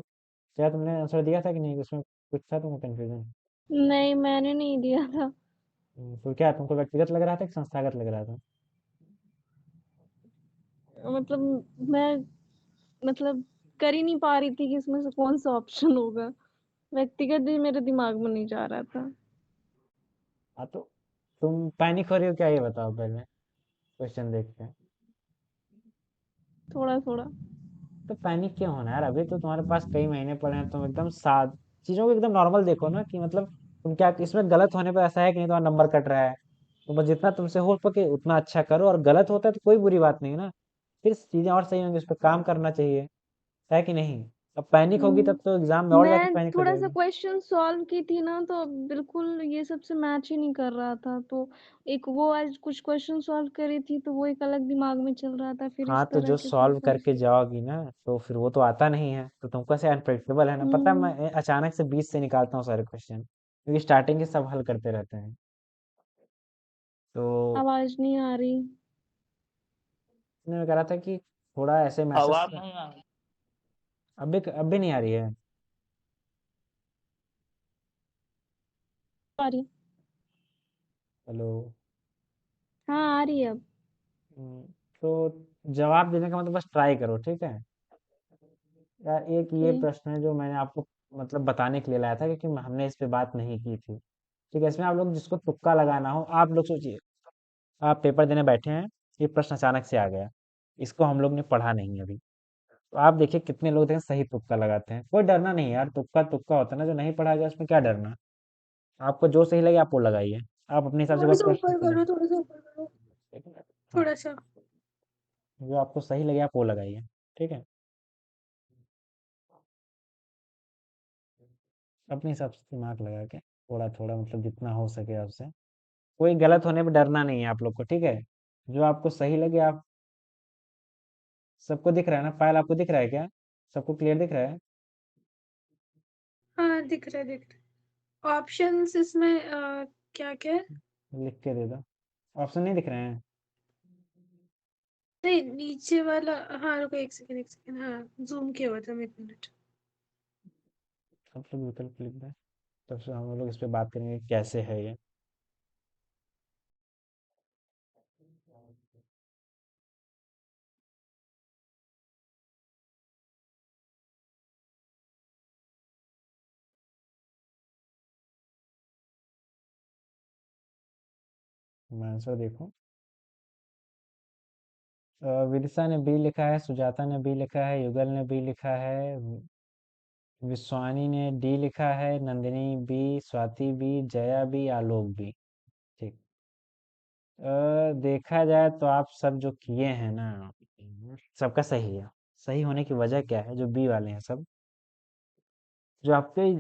Speaker 1: जया, तुमने आंसर दिया था कि नहीं, उसमें कुछ था तुमको कंफ्यूजन?
Speaker 4: नहीं, मैंने नहीं दिया था।
Speaker 1: तो क्या तुमको व्यक्तिगत लग रहा था कि संस्थागत लग रहा था?
Speaker 4: मतलब मैं मतलब कर ही नहीं पा रही थी कि इसमें से कौन सा ऑप्शन होगा। व्यक्तिगत भी मेरे दिमाग में नहीं जा रहा था।
Speaker 1: हाँ, तो तुम पैनिक हो रही हो क्या, ये बताओ पहले, क्वेश्चन देख के।
Speaker 4: थोड़ा थोड़ा।
Speaker 1: तो पैनिक क्यों होना है यार, अभी तो तुम्हारे पास कई महीने पड़े हैं, तुम एकदम साथ चीजों को एकदम नॉर्मल देखो ना, कि मतलब तुम क्या इसमें गलत होने पर ऐसा है कि नहीं तुम्हारा नंबर कट रहा है। तो बस जितना तुमसे हो सके उतना अच्छा करो, और गलत होता है तो कोई बुरी बात नहीं ना, फिर चीजें और सही होंगी, उस पर काम करना चाहिए, है कि नहीं? अब पैनिक होगी तब तो एग्जाम में और ज्यादा
Speaker 4: मैं
Speaker 1: पैनिक हो
Speaker 4: थोड़ा सा
Speaker 1: जाएगी।
Speaker 4: क्वेश्चन सॉल्व की थी ना, तो बिल्कुल ये सबसे मैच ही नहीं कर रहा था। तो एक वो आज कुछ क्वेश्चन सॉल्व करी थी, तो वो एक अलग दिमाग में चल रहा था, फिर
Speaker 1: हाँ,
Speaker 4: इस
Speaker 1: तो
Speaker 4: तरह
Speaker 1: जो
Speaker 4: के
Speaker 1: सॉल्व
Speaker 4: पेपर।
Speaker 1: करके जाओगी ना, तो फिर वो तो आता नहीं है, तो तुमको ऐसे अनप्रेडिक्टेबल है ना, पता है
Speaker 4: हम्म।
Speaker 1: मैं अचानक से बीच से निकालता हूँ सारे क्वेश्चन, क्योंकि स्टार्टिंग के सब हल करते रहते हैं। तो
Speaker 4: आवाज नहीं आ रही।
Speaker 1: मैं कह रहा था कि थोड़ा ऐसे मैसेज।
Speaker 3: आवाज नहीं आ रही।
Speaker 1: अब भी नहीं आ रही है?
Speaker 4: आ रही।
Speaker 1: हेलो।
Speaker 4: हाँ, आ रही है अब।
Speaker 1: हम्म, तो जवाब देने का मतलब बस ट्राई करो, ठीक है? यार एक ये
Speaker 4: ओके।
Speaker 1: प्रश्न है जो मैंने आपको मतलब बताने के लिए लाया था, क्योंकि हमने इस पे बात नहीं की थी। ठीक है, इसमें आप लोग जिसको तुक्का लगाना हो, आप लोग सोचिए, आप पेपर देने बैठे हैं, ये प्रश्न अचानक से आ गया, इसको हम लोग ने पढ़ा नहीं है अभी। तो आप देखिए कितने लोग देखें सही तुक्का लगाते हैं। कोई डरना नहीं है यार, तुक्का तुक्का होता है ना, जो नहीं पढ़ा गया उसमें क्या डरना। आपको जो सही लगे आप वो लगाइए, आप अपने हिसाब से
Speaker 2: थोड़ा
Speaker 1: बस
Speaker 2: सा
Speaker 1: प्रश्न
Speaker 2: ऊपर
Speaker 1: को
Speaker 2: करो,
Speaker 1: देखिए।
Speaker 2: थोड़ा सा ऊपर करो,
Speaker 1: हाँ,
Speaker 2: थोड़ा सा।
Speaker 1: जो आपको सही लगे आप वो लगाइए, ठीक है? अपने हिसाब से दिमाग लगा के थोड़ा थोड़ा, मतलब जितना हो सके आपसे। कोई गलत होने पे डरना नहीं है आप लोग को, ठीक है? जो आपको सही लगे आप। सबको दिख रहा है ना, फाइल आपको दिख रहा है क्या? सबको क्लियर दिख रहा है?
Speaker 2: हाँ, दिख रहा है, दिख रहा है। ऑप्शंस इसमें क्या क्या है?
Speaker 1: लिख के दे दो। ऑप्शन नहीं दिख रहे हैं?
Speaker 2: नहीं, नीचे वाला। हाँ, रुको, एक सेकंड, एक सेकंड। हाँ, जूम किया हुआ था मैं, 1 मिनट।
Speaker 1: सब लोग विकल्प लिख दें, तब से हम लोग इस पे बात करेंगे कैसे है ये। मैं आंसर देखूं। विदिशा ने बी लिखा है, सुजाता ने बी लिखा है, युगल ने बी लिखा है, विश्वानी ने डी लिखा है, Nandini B, Swati B, Jaya B, Alok B. ठीक। देखा जाए तो आप सब जो किए हैं ना, सबका सही है। सही होने की वजह क्या है, जो बी वाले हैं सब, जो आपके,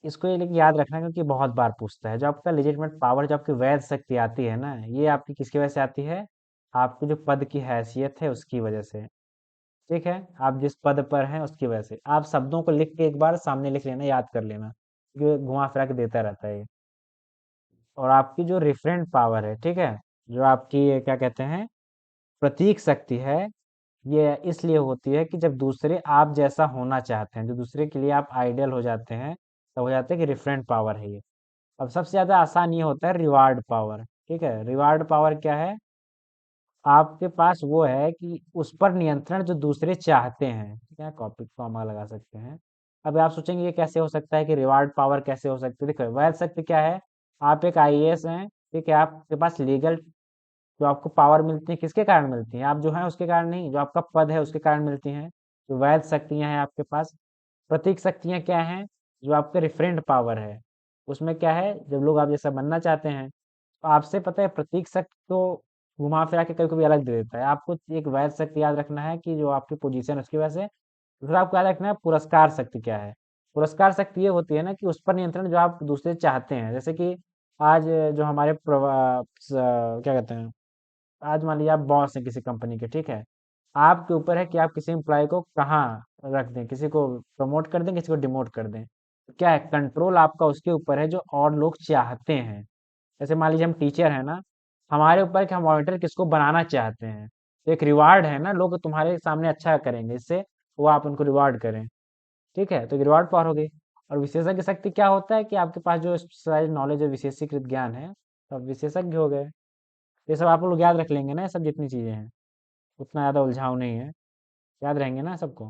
Speaker 1: इसको ये लेके याद रखना क्योंकि बहुत बार पूछता है, जो आपका लेजिटिमेट पावर, जो आपकी वैध शक्ति आती है ना, ये आपकी किसकी वजह से आती है? आपकी जो पद की हैसियत है उसकी वजह से। ठीक है, आप जिस पद पर हैं उसकी वजह से। आप शब्दों को लिख के एक बार सामने लिख लेना, याद कर लेना, क्योंकि घुमा फिरा के देता रहता है ये। और आपकी जो रिफरेंट पावर है, ठीक है, जो आपकी ये क्या कहते हैं, प्रतीक शक्ति है, ये इसलिए होती है कि जब दूसरे आप जैसा होना चाहते हैं, जो दूसरे के लिए आप आइडियल हो जाते हैं, तब हो जाता है कि रिफरेंट पावर है ये। अब सबसे ज्यादा आसान ये होता है रिवार्ड पावर। ठीक है, रिवार्ड पावर क्या है? आपके पास वो है कि उस पर नियंत्रण जो दूसरे चाहते हैं। ठीक है, कॉपी कॉमा लगा सकते हैं। अब आप सोचेंगे ये कैसे हो सकता है कि रिवार्ड पावर कैसे हो सकती है? देखो, वैध शक्ति क्या है? आप एक आईएएस हैं, ठीक है, आपके पास लीगल, जो आपको पावर मिलती है किसके कारण मिलती है? आप जो हैं उसके कारण नहीं, जो आपका पद है उसके कारण मिलती हैं। तो वैध शक्तियां हैं आपके पास। प्रतीक शक्तियां क्या हैं? जो आपके रिफरेंट पावर है, उसमें क्या है, जब लोग आप जैसा बनना चाहते हैं, तो आपसे पता है प्रतीक शक्ति तो घुमा फिरा के कभी कभी अलग दे देता है। आपको एक वैध शक्ति याद रखना है कि जो आपकी पोजीशन है उसकी वजह से। दूसरा आपको याद रखना है पुरस्कार शक्ति क्या है। पुरस्कार शक्ति ये होती है ना कि उस पर नियंत्रण जो आप दूसरे चाहते हैं। जैसे कि आज जो हमारे क्या कहते हैं, आज मान लीजिए आप बॉस हैं किसी कंपनी के, ठीक है, आपके ऊपर है कि आप किसी एम्प्लॉय को कहाँ रख दें, किसी को प्रमोट कर दें, किसी को डिमोट कर दें। तो क्या है, कंट्रोल आपका उसके ऊपर है जो और लोग चाहते हैं। जैसे मान लीजिए हम टीचर हैं ना, हमारे ऊपर है कि हम मॉनिटर किसको बनाना चाहते हैं। तो एक रिवार्ड है ना, लोग तुम्हारे सामने अच्छा करेंगे, इससे वो आप उनको रिवार्ड करें। ठीक है, तो रिवार्ड पावर हो गई। और विशेषज्ञ शक्ति क्या होता है कि आपके पास जो स्पेशलाइज्ड नॉलेज है, विशेषीकृत ज्ञान है, तो आप विशेषज्ञ हो गए। ये सब आप लोग याद रख लेंगे ना, ये सब जितनी चीजें हैं, उतना ज्यादा उलझाव नहीं है, याद रहेंगे ना सबको?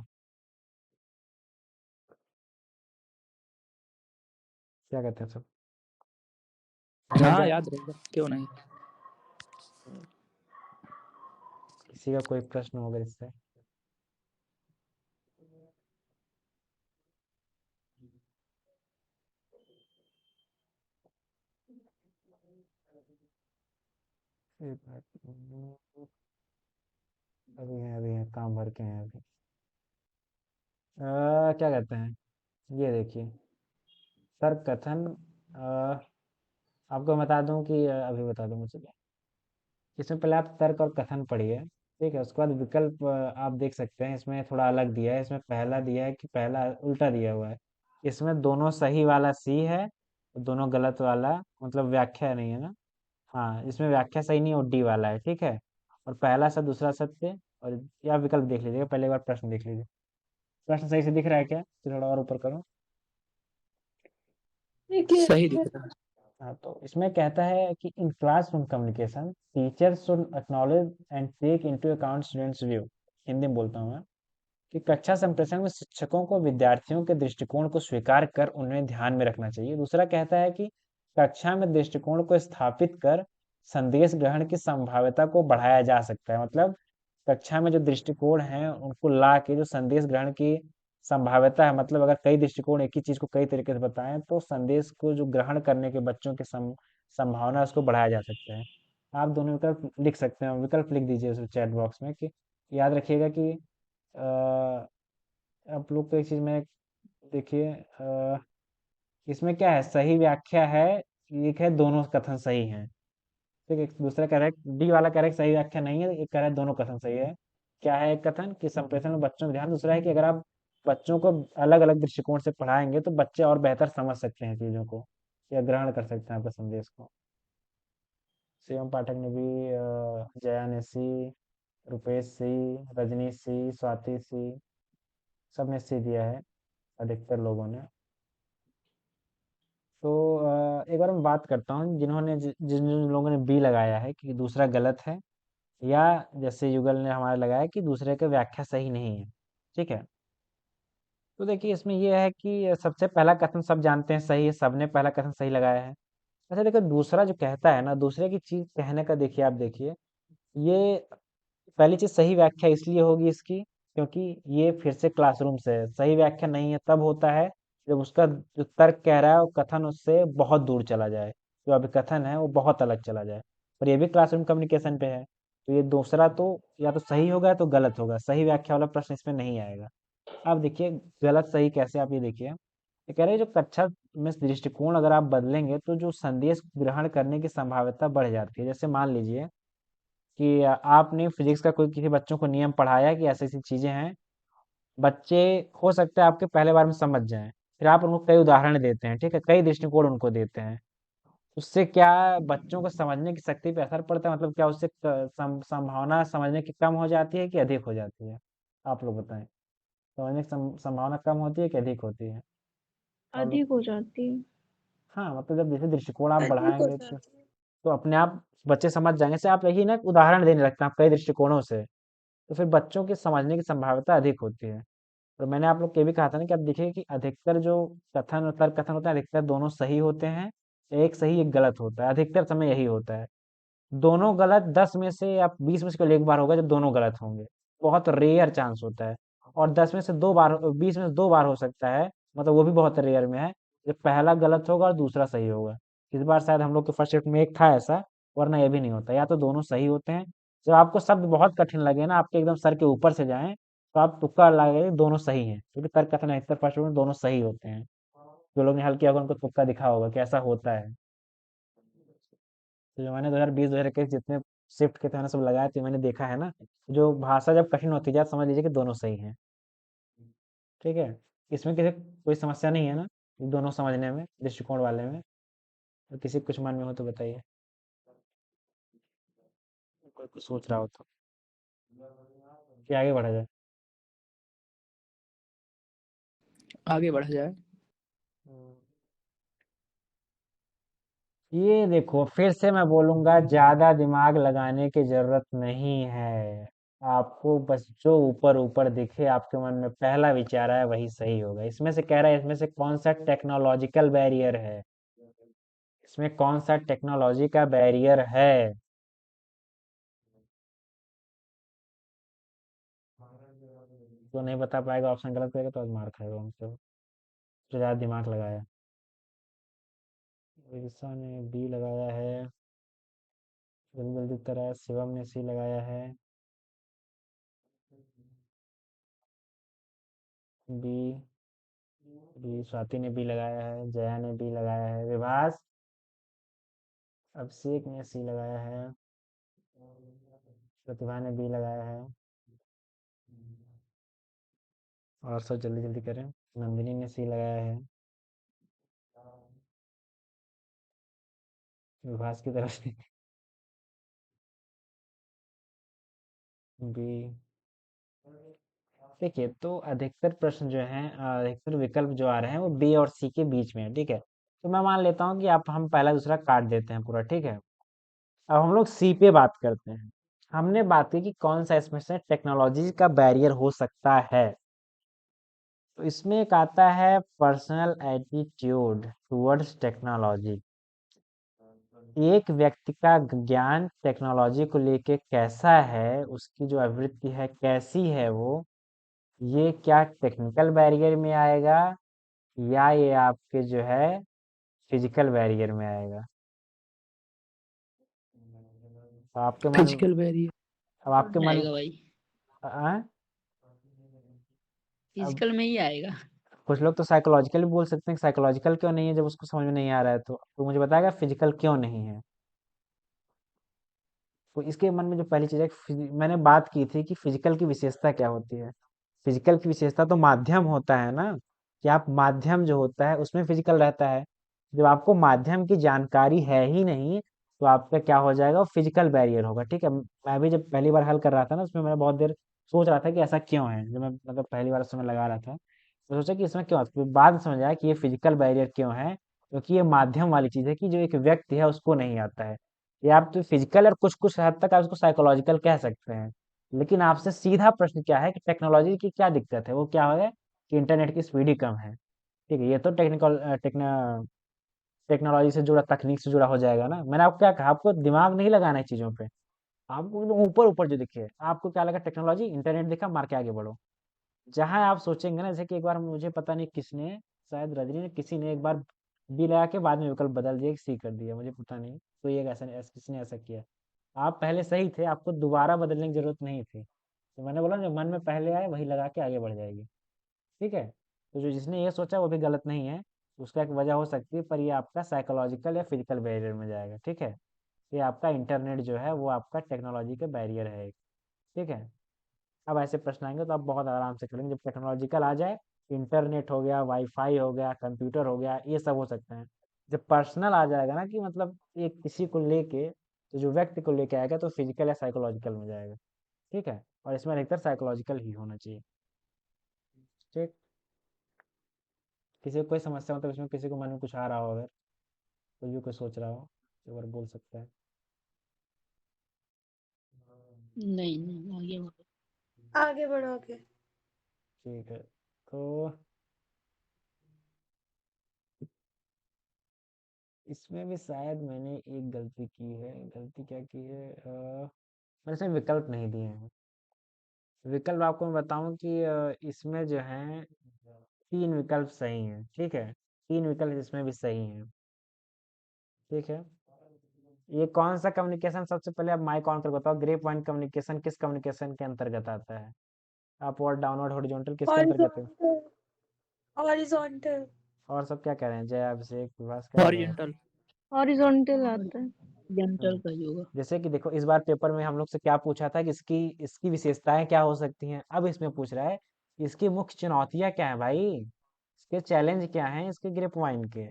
Speaker 1: क्या कहते हैं सब? समझ
Speaker 3: हाँ
Speaker 1: गए ना?
Speaker 3: याद रहेगा, क्यों नहीं।
Speaker 1: किसी का कोई प्रश्न होगा इससे? एक मिनट, अभी हैं काम भर के हैं अभी। क्या कहते हैं, ये देखिए, तर्क कथन, आपको बता दूं कि अभी बता दूं मुझे? इसमें पहले आप तर्क और कथन पढ़िए, ठीक है, उसके बाद विकल्प आप देख सकते हैं। इसमें थोड़ा अलग दिया है, इसमें पहला दिया है कि पहला उल्टा दिया हुआ है। इसमें दोनों सही वाला सी है, और दोनों गलत वाला, मतलब व्याख्या नहीं है ना। हाँ, इसमें व्याख्या सही नहीं और डी वाला है, ठीक है। और पहला सत्य, दूसरा सत्य, और या विकल्प देख लीजिएगा, पहले एक बार प्रश्न देख लीजिए। प्रश्न सही से दिख रहा है क्या? फिर थोड़ा और ऊपर करो।
Speaker 3: सही दिख रहा है।
Speaker 1: हाँ, तो इसमें कहता है कि in classroom communication teachers should acknowledge and take into account students view. Hindi में बोलता हूँ मैं, कि कक्षा संप्रेषण में शिक्षकों को विद्यार्थियों के दृष्टिकोण को स्वीकार कर उन्हें ध्यान में रखना चाहिए। दूसरा कहता है कि कक्षा में दृष्टिकोण को स्थापित कर संदेश ग्रहण की संभाव्यता को बढ़ाया जा सकता है। मतलब कक्षा में जो दृष्टिकोण है उनको ला के जो संदेश ग्रहण की संभाव्यता है, मतलब अगर कई दृष्टिकोण एक ही चीज को कई तरीके से बताएं तो संदेश को जो ग्रहण करने के बच्चों की संभावना है, उसको बढ़ाया जा सकता है। आप दोनों विकल्प लिख सकते हैं, विकल्प लिख दीजिए उस चैट बॉक्स में, कि याद रखिएगा कि आप लोग को एक चीज में देखिए, इसमें क्या है, सही व्याख्या है, एक है दोनों कथन सही हैं। ठीक है, दूसरा कह रहा है, डी वाला कह रहा है कि सही व्याख्या नहीं है, एक कह रहा है दोनों कथन सही है। क्या है एक कथन? कि संप्रेषण में बच्चों का ध्यान। दूसरा है कि अगर आप बच्चों को अलग अलग दृष्टिकोण से पढ़ाएंगे तो बच्चे और बेहतर समझ सकते हैं चीजों को, या ग्रहण कर सकते हैं आपके संदेश को। शिवम पाठक ने भी, जया ने सी, रुपेश सी, रजनी सी, स्वाति सी, सबने सी दिया है, अधिकतर लोगों ने। तो एक बार मैं बात करता हूँ जिन्होंने जिन जिन लोगों ने बी लगाया है कि दूसरा गलत है, या जैसे युगल ने हमारा लगाया कि दूसरे का व्याख्या सही नहीं है। ठीक है, तो देखिए इसमें ये है कि सबसे पहला कथन सब जानते हैं सही है, सबने पहला कथन सही लगाया है। अच्छा देखो, दूसरा जो कहता है ना, दूसरे की चीज कहने का देखिए, आप देखिए, ये पहली चीज सही व्याख्या इसलिए होगी इसकी, क्योंकि ये फिर से क्लासरूम से है। सही व्याख्या नहीं है तब होता है जब उसका जो तर्क कह रहा है वो कथन उससे बहुत दूर चला जाए, जो अभी कथन है वो बहुत अलग चला जाए। और ये भी क्लासरूम कम्युनिकेशन पे है। तो ये दूसरा तो या तो सही होगा या तो गलत होगा, सही व्याख्या वाला प्रश्न इसमें नहीं आएगा। अब देखिए गलत सही कैसे, आप ये देखिए, ये कह रहे हैं जो कक्षा में दृष्टिकोण अगर आप बदलेंगे तो जो संदेश ग्रहण करने की संभाव्यता बढ़ जाती है। जैसे मान लीजिए कि आपने फिजिक्स का कोई किसी बच्चों को नियम पढ़ाया कि ऐसी ऐसी चीजें हैं, बच्चे हो सकता है आपके पहले बार में समझ जाएं, फिर आप उनको कई उदाहरण देते हैं, ठीक है, कई दृष्टिकोण उनको देते हैं, उससे क्या बच्चों को समझने की शक्ति पे असर पड़ता है? मतलब क्या उससे संभावना समझने की कम हो जाती है कि अधिक हो जाती है? आप लोग बताएं, समझने की संभावना कम होती है कि अधिक होती है? आप लोग,
Speaker 4: अधिक हो जाती है।
Speaker 1: हाँ मतलब जब जैसे दृष्टिकोण आप
Speaker 2: अधिक हो
Speaker 1: बढ़ाएंगे
Speaker 2: जाती है।
Speaker 1: तो अपने आप बच्चे समझ जाएंगे। से आप यही ना उदाहरण देने लगते हैं आप कई दृष्टिकोणों से, तो फिर बच्चों की समझने की संभाव्यता अधिक होती है। और मैंने आप लोग को ये भी कहा था ना कि आप देखिए कि अधिकतर जो कथन और तर्क कथन होता है, अधिकतर दोनों सही होते हैं, एक सही एक गलत होता है, अधिकतर समय यही होता है। दोनों गलत 10 में से या 20 में से केवल एक बार होगा जब दोनों गलत होंगे, बहुत रेयर चांस होता है। और 10 में से 2 बार, 20 में से 2 बार हो सकता है, मतलब वो भी बहुत रेयर में है, जब पहला गलत होगा और दूसरा सही होगा। इस बार शायद हम लोग के फर्स्ट शिफ्ट में एक था ऐसा, वरना ये भी नहीं होता, या तो दोनों सही होते हैं। जब आपको शब्द बहुत कठिन लगे ना, आपके एकदम सर के ऊपर से जाएं, तो आप तुक्का लगाइए दोनों सही हैं, क्योंकि तर्क कथन अधिकतर फर्स्ट शिफ्ट में दोनों सही होते हैं। जो लोग ने हल किया होगा उनको तुक्का दिखा होगा कि ऐसा होता है। तो जो मैंने 2020-2021 जितने शिफ्ट के थे मैंने सब लगाए थे, मैंने देखा है ना, जो भाषा जब कठिन होती जाए समझ लीजिए कि दोनों सही हैं। ठीक है, इसमें किसी कोई समस्या नहीं है ना, दोनों समझने में दृष्टिकोण वाले में? और किसी को कुछ मन में हो तो बताइए, कोई कुछ सोच रहा हो तो, कि आगे बढ़ा जाए?
Speaker 3: आगे बढ़ा जाए।
Speaker 1: ये देखो फिर से मैं बोलूंगा, ज्यादा दिमाग लगाने की जरूरत नहीं है। आपको बस जो ऊपर ऊपर दिखे आपके मन में पहला विचार आया वही सही होगा। इसमें से कह रहा है इसमें से कौन सा टेक्नोलॉजिकल बैरियर है, इसमें कौन सा टेक्नोलॉजी का बैरियर है? जो नहीं बता पाएगा ऑप्शन गलत करेगा तो आज मार खाएगा हमसे, जो ज्यादा दिमाग लगाया। विदिशा ने बी लगाया है, जल्दी जल्दी उत्तर आया। शिवम ने सी लगाया है, बी, बी स्वाति ने बी लगाया है, जया ने बी लगाया है, विभास, अभिषेक ने सी लगाया है, प्रतिभा ने बी लगाया है, और सब जल्दी जल्दी करें। नंदिनी ने सी लगाया है, विभास की तरफ से बी। देखिए तो अधिकतर प्रश्न जो हैं, अधिकतर विकल्प जो आ रहे हैं वो बी और सी के बीच में है, ठीक है। तो मैं मान लेता हूँ कि आप हम पहला दूसरा काट देते हैं पूरा, ठीक है। अब हम लोग सी पे बात करते हैं। हमने बात की कि कौन सा इसमें से टेक्नोलॉजी का बैरियर हो सकता है। तो इसमें एक आता है पर्सनल एटीट्यूड टुवर्ड्स टेक्नोलॉजी। एक व्यक्ति का ज्ञान टेक्नोलॉजी को लेके कैसा है, उसकी जो आवृत्ति है कैसी है वो, ये क्या टेक्निकल बैरियर में आएगा या ये आपके जो है फिजिकल बैरियर में आएगा? तो आपके मन,
Speaker 3: फिजिकल बैरियर
Speaker 1: अब आपके
Speaker 3: में
Speaker 1: मन,
Speaker 3: आएगा भाई,
Speaker 1: आ, अब
Speaker 3: फिजिकल में ही आएगा।
Speaker 1: कुछ लोग तो साइकोलॉजिकल भी बोल सकते हैं, साइकोलॉजिकल क्यों नहीं है जब उसको समझ में नहीं आ रहा है? तो मुझे बताएगा फिजिकल क्यों नहीं है? तो इसके मन में जो पहली चीज है, मैंने बात की थी कि फिजिकल की विशेषता क्या होती है। फिजिकल की विशेषता तो माध्यम होता है ना, कि आप माध्यम जो होता है उसमें फिजिकल रहता है। जब आपको माध्यम की जानकारी है ही नहीं तो आपका क्या हो जाएगा, वो फिजिकल बैरियर होगा, ठीक है। मैं भी जब पहली बार हल कर रहा था ना, उसमें मैं बहुत देर सोच रहा था कि ऐसा क्यों है, जब मैं मतलब पहली बार समय लगा रहा था तो सोचा कि इसमें क्यों है? फिर बाद में समझ आया कि ये फिजिकल बैरियर क्यों है, क्योंकि ये माध्यम वाली चीज है कि जो एक व्यक्ति है उसको नहीं आता है। ये आप तो फिजिकल और कुछ कुछ हद तक आप उसको साइकोलॉजिकल कह सकते हैं। लेकिन आपसे सीधा प्रश्न क्या है कि टेक्नोलॉजी की क्या दिक्कत है, वो क्या है कि इंटरनेट की स्पीड ही कम है। ठीक है, ये तो टेक्नोलॉजी से जुड़ा, तकनीक से जुड़ा हो जाएगा ना। मैंने आपको क्या कहा, आपको दिमाग नहीं लगाना है चीजों पे, आपको एकदम ऊपर ऊपर जो दिखे। आपको क्या लगा, टेक्नोलॉजी इंटरनेट दिखा, मार के आगे बढ़ो। जहां आप सोचेंगे ना, जैसे कि एक बार मुझे पता नहीं किसने, शायद रजनी ने, किसी ने एक बार बी लगा के बाद में विकल्प बदल दिया, सी कर दिया, मुझे पता नहीं कोई एक किसी ने ऐसा किया। आप पहले सही थे, आपको दोबारा बदलने की जरूरत नहीं थी। तो मैंने बोला जो मन में पहले आए वही लगा के आगे बढ़ जाएगी। ठीक है, तो जो जिसने ये सोचा वो भी गलत नहीं है, उसका एक वजह हो सकती है, पर ये आपका साइकोलॉजिकल या फिजिकल बैरियर में जाएगा। ठीक है, ये आपका इंटरनेट जो है वो आपका टेक्नोलॉजी का बैरियर है एक। ठीक है, अब ऐसे प्रश्न आएंगे तो आप बहुत आराम से करेंगे। जब टेक्नोलॉजिकल आ जाए, इंटरनेट हो गया, वाईफाई हो गया, कंप्यूटर हो गया, ये सब हो सकते हैं। जब पर्सनल आ जाएगा ना कि मतलब एक किसी को लेके, तो जो व्यक्ति को लेके आएगा तो फिजिकल या साइकोलॉजिकल में जाएगा। ठीक है, और इसमें अधिकतर साइकोलॉजिकल ही होना चाहिए। ठीक, किसी को कोई समस्या मतलब इसमें किसी को मन में कुछ आ रहा हो, अगर कोई भी कुछ सोच रहा हो तो एक बार बोल सकता है।
Speaker 3: नहीं नहीं आगे बढ़ो।
Speaker 2: आगे बढ़ो आगे।
Speaker 1: ठीक है, तो इसमें भी शायद मैंने एक गलती की है। गलती क्या की है, मैंने इसमें विकल्प नहीं दिए हैं। विकल्प आपको मैं बताऊं कि इसमें जो है 3 विकल्प सही हैं। ठीक है, 3 विकल्प इसमें भी सही हैं। ठीक है, ये कौन सा कम्युनिकेशन, सबसे पहले आप माइक ऑन कर बताओ, ग्रे पॉइंट कम्युनिकेशन किस कम्युनिकेशन के अंतर्गत आता है? अपवर्ड, डाउनवर्ड, हॉरिजॉन्टल किसके अंतर्गत है?
Speaker 2: Horizontal horizontal.
Speaker 1: और सब क्या कह रहे हैं? जय, अभिषेक, विभास क्या कह रहे हैं?
Speaker 5: हॉरिजॉन्टल।
Speaker 4: हॉरिजॉन्टल आता है।
Speaker 3: जेंटल का ही होगा।
Speaker 1: जैसे कि देखो, इस बार पेपर में हम लोग से क्या पूछा था कि इसकी इसकी विशेषताएं क्या हो सकती हैं। अब इसमें पूछ रहा है इसकी मुख्य चुनौतियां क्या है भाई, इसके चैलेंज क्या हैं, इसके ग्रे पॉइंट के।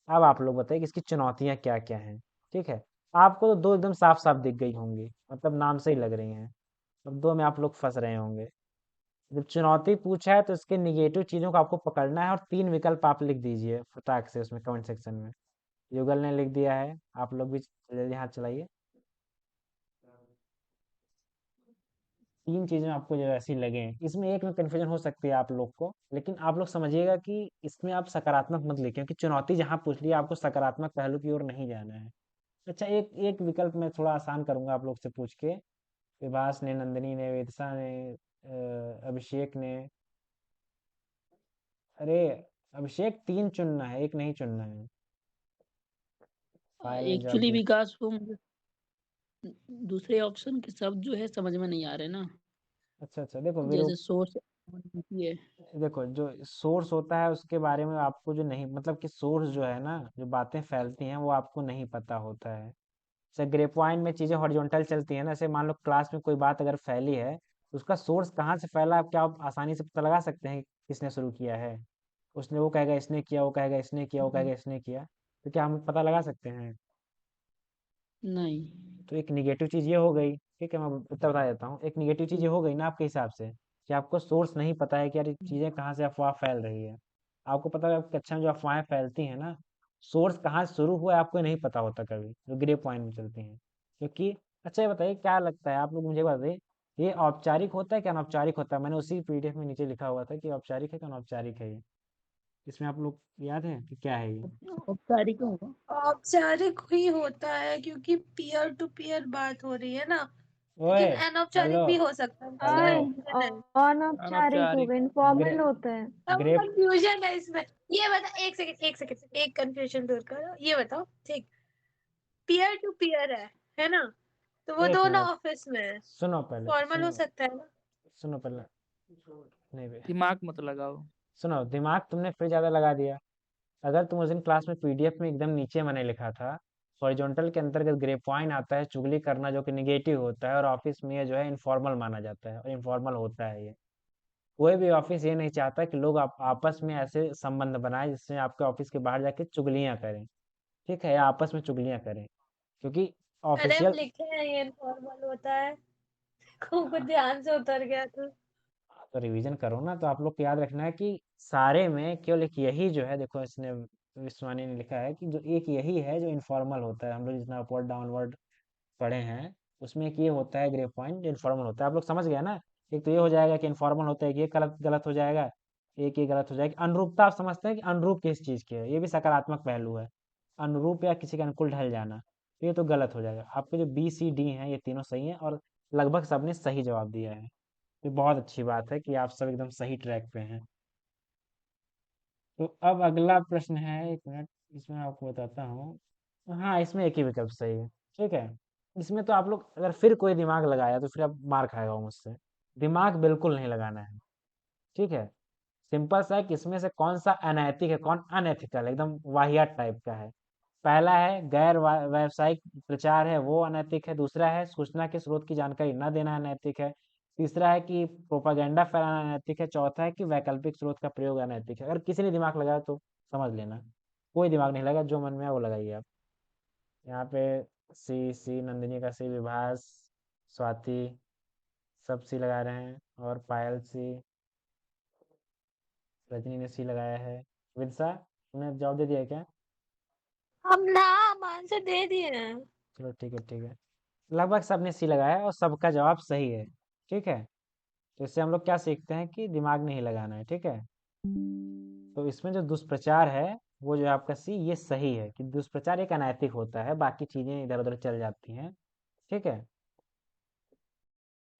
Speaker 1: अब आप लोग बताइए कि इसकी चुनौतियां क्या क्या हैं। ठीक है, आपको तो दो एकदम साफ साफ दिख गई होंगी, मतलब नाम से ही लग रही हैं। अब दो में आप लोग फंस रहे होंगे। जब चुनौती पूछा है तो इसके निगेटिव चीजों को आपको पकड़ना है, और 3 विकल्प आप लिख दीजिए फटाक से उसमें कमेंट सेक्शन में। युगल ने लिख दिया है, आप लोग भी जल्दी हाथ चलाइए। 3 चीजें आपको जो ऐसी लगे, इसमें एक में कंफ्यूजन हो सकती है आप लोग को, लेकिन आप लोग समझिएगा कि इसमें आप सकारात्मक मत लिखें, क्योंकि चुनौती जहाँ पूछ ली है, आपको सकारात्मक पहलू की ओर नहीं जाना है। अच्छा, एक एक विकल्प मैं थोड़ा आसान करूंगा आप लोग से पूछ के। विभास ने, नंदिनी ने, वेदिशा ने, अभिषेक ने। अरे अभिषेक, 3 चुनना है, एक नहीं चुनना है। पायल ने जवाब
Speaker 3: एक्चुअली
Speaker 1: दिया।
Speaker 3: विकास को मुझे दूसरे ऑप्शन के शब्द जो है समझ में नहीं आ रहे ना।
Speaker 1: अच्छा अच्छा, देखो वीरो,
Speaker 3: जैसे सोर्स है।
Speaker 1: देखो जो सोर्स होता है उसके बारे में आपको जो नहीं, मतलब कि सोर्स जो है ना, जो बातें फैलती हैं वो आपको नहीं पता होता है। जैसे ग्रे पॉइंट में चीजें हॉरिजॉन्टल चलती है ना, जैसे मान लो क्लास में कोई बात अगर फैली है तो उसका सोर्स कहाँ से फैला, आप क्या आप आसानी से पता लगा सकते हैं कि किसने शुरू किया है? उसने, वो कहेगा इसने किया, वो कहेगा इसने किया, वो कहेगा इसने किया, तो क्या हम पता लगा सकते हैं?
Speaker 3: नहीं।
Speaker 1: तो एक निगेटिव चीज ये हो गई। ठीक है, मैं उत्तर बता देता हूँ। एक निगेटिव चीज ये हो गई ना आपके हिसाब से, कि आपको सोर्स नहीं पता है कि यार ये चीजें कहाँ से अफवाह फैल रही है। आपको पता है आपकी कक्षा में जो अफवाहें फैलती हैं ना, सोर्स कहाँ से शुरू हुआ है आपको नहीं पता होता कभी, जो ग्रे पॉइंट में चलती हैं। क्योंकि अच्छा ये बताइए, क्या लगता है आप लोग मुझे बताइए, ये औपचारिक होता है क्या अनौपचारिक होता है? मैंने उसी पीडीएफ में नीचे लिखा हुआ था कि औपचारिक है क्या अनौपचारिक है ये। इसमें आप लोग याद है कि क्या है ये?
Speaker 3: औपचारिक होगा।
Speaker 2: औपचारिक ही होता है क्योंकि पीयर टू पीयर बात हो रही है ना,
Speaker 1: ओए,
Speaker 2: लेकिन अनौपचारिक
Speaker 1: हेलो
Speaker 2: भी हो सकता है,
Speaker 1: हेलो,
Speaker 2: उसमें
Speaker 4: आए
Speaker 2: confusion है।
Speaker 4: अनौपचारिक हो
Speaker 5: अनौपचारिक।
Speaker 4: गए,
Speaker 1: ग्रे
Speaker 4: इनफॉर्मल होता है।
Speaker 2: अब
Speaker 1: ग्रे
Speaker 2: कंफ्यूजन है इसमें। ये बता, एक सेकंड, एक कंफ्यूजन दूर करो, ये बताओ ठीक, पीयर टू पीयर है ना, तो वो
Speaker 1: एक
Speaker 2: दोनों
Speaker 1: मिनट,
Speaker 2: ऑफिस में है,
Speaker 1: सुनो पहले,
Speaker 2: फॉर्मल हो
Speaker 1: सुनो,
Speaker 2: सकता है ना।
Speaker 1: सुनो पहले, नहीं बे,
Speaker 5: दिमाग मत लगाओ।
Speaker 1: सुनो, दिमाग तुमने फिर ज्यादा लगा दिया। अगर तुम उस दिन क्लास में पीडीएफ में एकदम नीचे मैंने लिखा था, हॉरिजॉन्टल के अंतर्गत ग्रे पॉइंट आता है चुगली करना, जो कि निगेटिव होता है, और ऑफिस में ये जो है इनफॉर्मल माना जाता है, और इनफॉर्मल होता है ये। कोई भी ऑफिस ये नहीं चाहता कि लोग आपस में ऐसे संबंध बनाए जिससे आपके ऑफिस के बाहर जाके चुगलियां करें। ठीक है, या आपस में चुगलियां करें, क्योंकि
Speaker 2: अरे हम
Speaker 1: ऑफिशियल।
Speaker 2: लिखे हैं ये इनफॉर्मल होता है, को कुछ ध्यान से उतर गया तो।
Speaker 1: तो रिवीजन करो ना, तो आप लोग को याद रखना है कि सारे में केवल एक यही जो है, देखो इसने, विश्वानी ने लिखा है कि जो एक यही है जो इनफॉर्मल होता है। हम लोग जितना अपवर्ड डाउनवर्ड पढ़े हैं उसमें एक ये होता है ग्रे पॉइंट जो इनफॉर्मल होता है। आप लोग समझ गए ना? एक तो ये हो जाएगा कि इनफॉर्मल होता है, कि ये गलत गलत हो जाएगा, एक ये गलत हो जाएगा। अनुरूपता आप समझते हैं कि अनुरूप किस चीज की है, ये भी सकारात्मक पहलू है। अनुरूप या किसी के अनुकूल ढल जाना, तो ये तो गलत हो जाएगा। आपके जो बी सी डी हैं ये तीनों सही हैं, और लगभग सबने सही जवाब दिया है। ये बहुत अच्छी बात है कि आप सब एकदम सही ट्रैक पे हैं। तो अब अगला प्रश्न है, एक मिनट, इसमें आपको बताता हूँ। हाँ, इसमें एक ही विकल्प सही है। ठीक है, इसमें तो आप लोग अगर फिर कोई दिमाग लगाया तो फिर आप मार खाएगा वो मुझसे। दिमाग बिल्कुल नहीं लगाना है। ठीक है, सिंपल सा है कि इसमें से कौन सा अनैतिक है, कौन अनएथिकल, एकदम वाहियात टाइप का है। पहला है गैर व्यावसायिक प्रचार है, वो अनैतिक है। दूसरा है सूचना के स्रोत की जानकारी न देना अनैतिक है। तीसरा है कि प्रोपागेंडा फैलाना अनैतिक है। चौथा है कि वैकल्पिक स्रोत का प्रयोग अनैतिक है। अगर किसी ने दिमाग लगाया तो समझ लेना, कोई दिमाग नहीं लगा, जो मन में है वो लगाइए आप। यहाँ पे सी सी नंदिनी का सी, विभास, स्वाति सब सी लगा रहे हैं, और पायल सी, रजनी ने सी लगाया है। विदिशा, तुमने जवाब दे दिया है क्या?
Speaker 2: हम आंसर दे दिए हैं।
Speaker 1: चलो ठीक है, ठीक है। लगभग सबने सी लगाया है और सबका जवाब सही है। ठीक है, तो इससे हम लोग क्या सीखते हैं कि दिमाग नहीं लगाना है। ठीक है, तो इसमें जो दुष्प्रचार है वो जो है आपका सी, ये सही है कि दुष्प्रचार एक अनैतिक होता है, बाकी चीजें इधर उधर चल जाती हैं। ठीक है,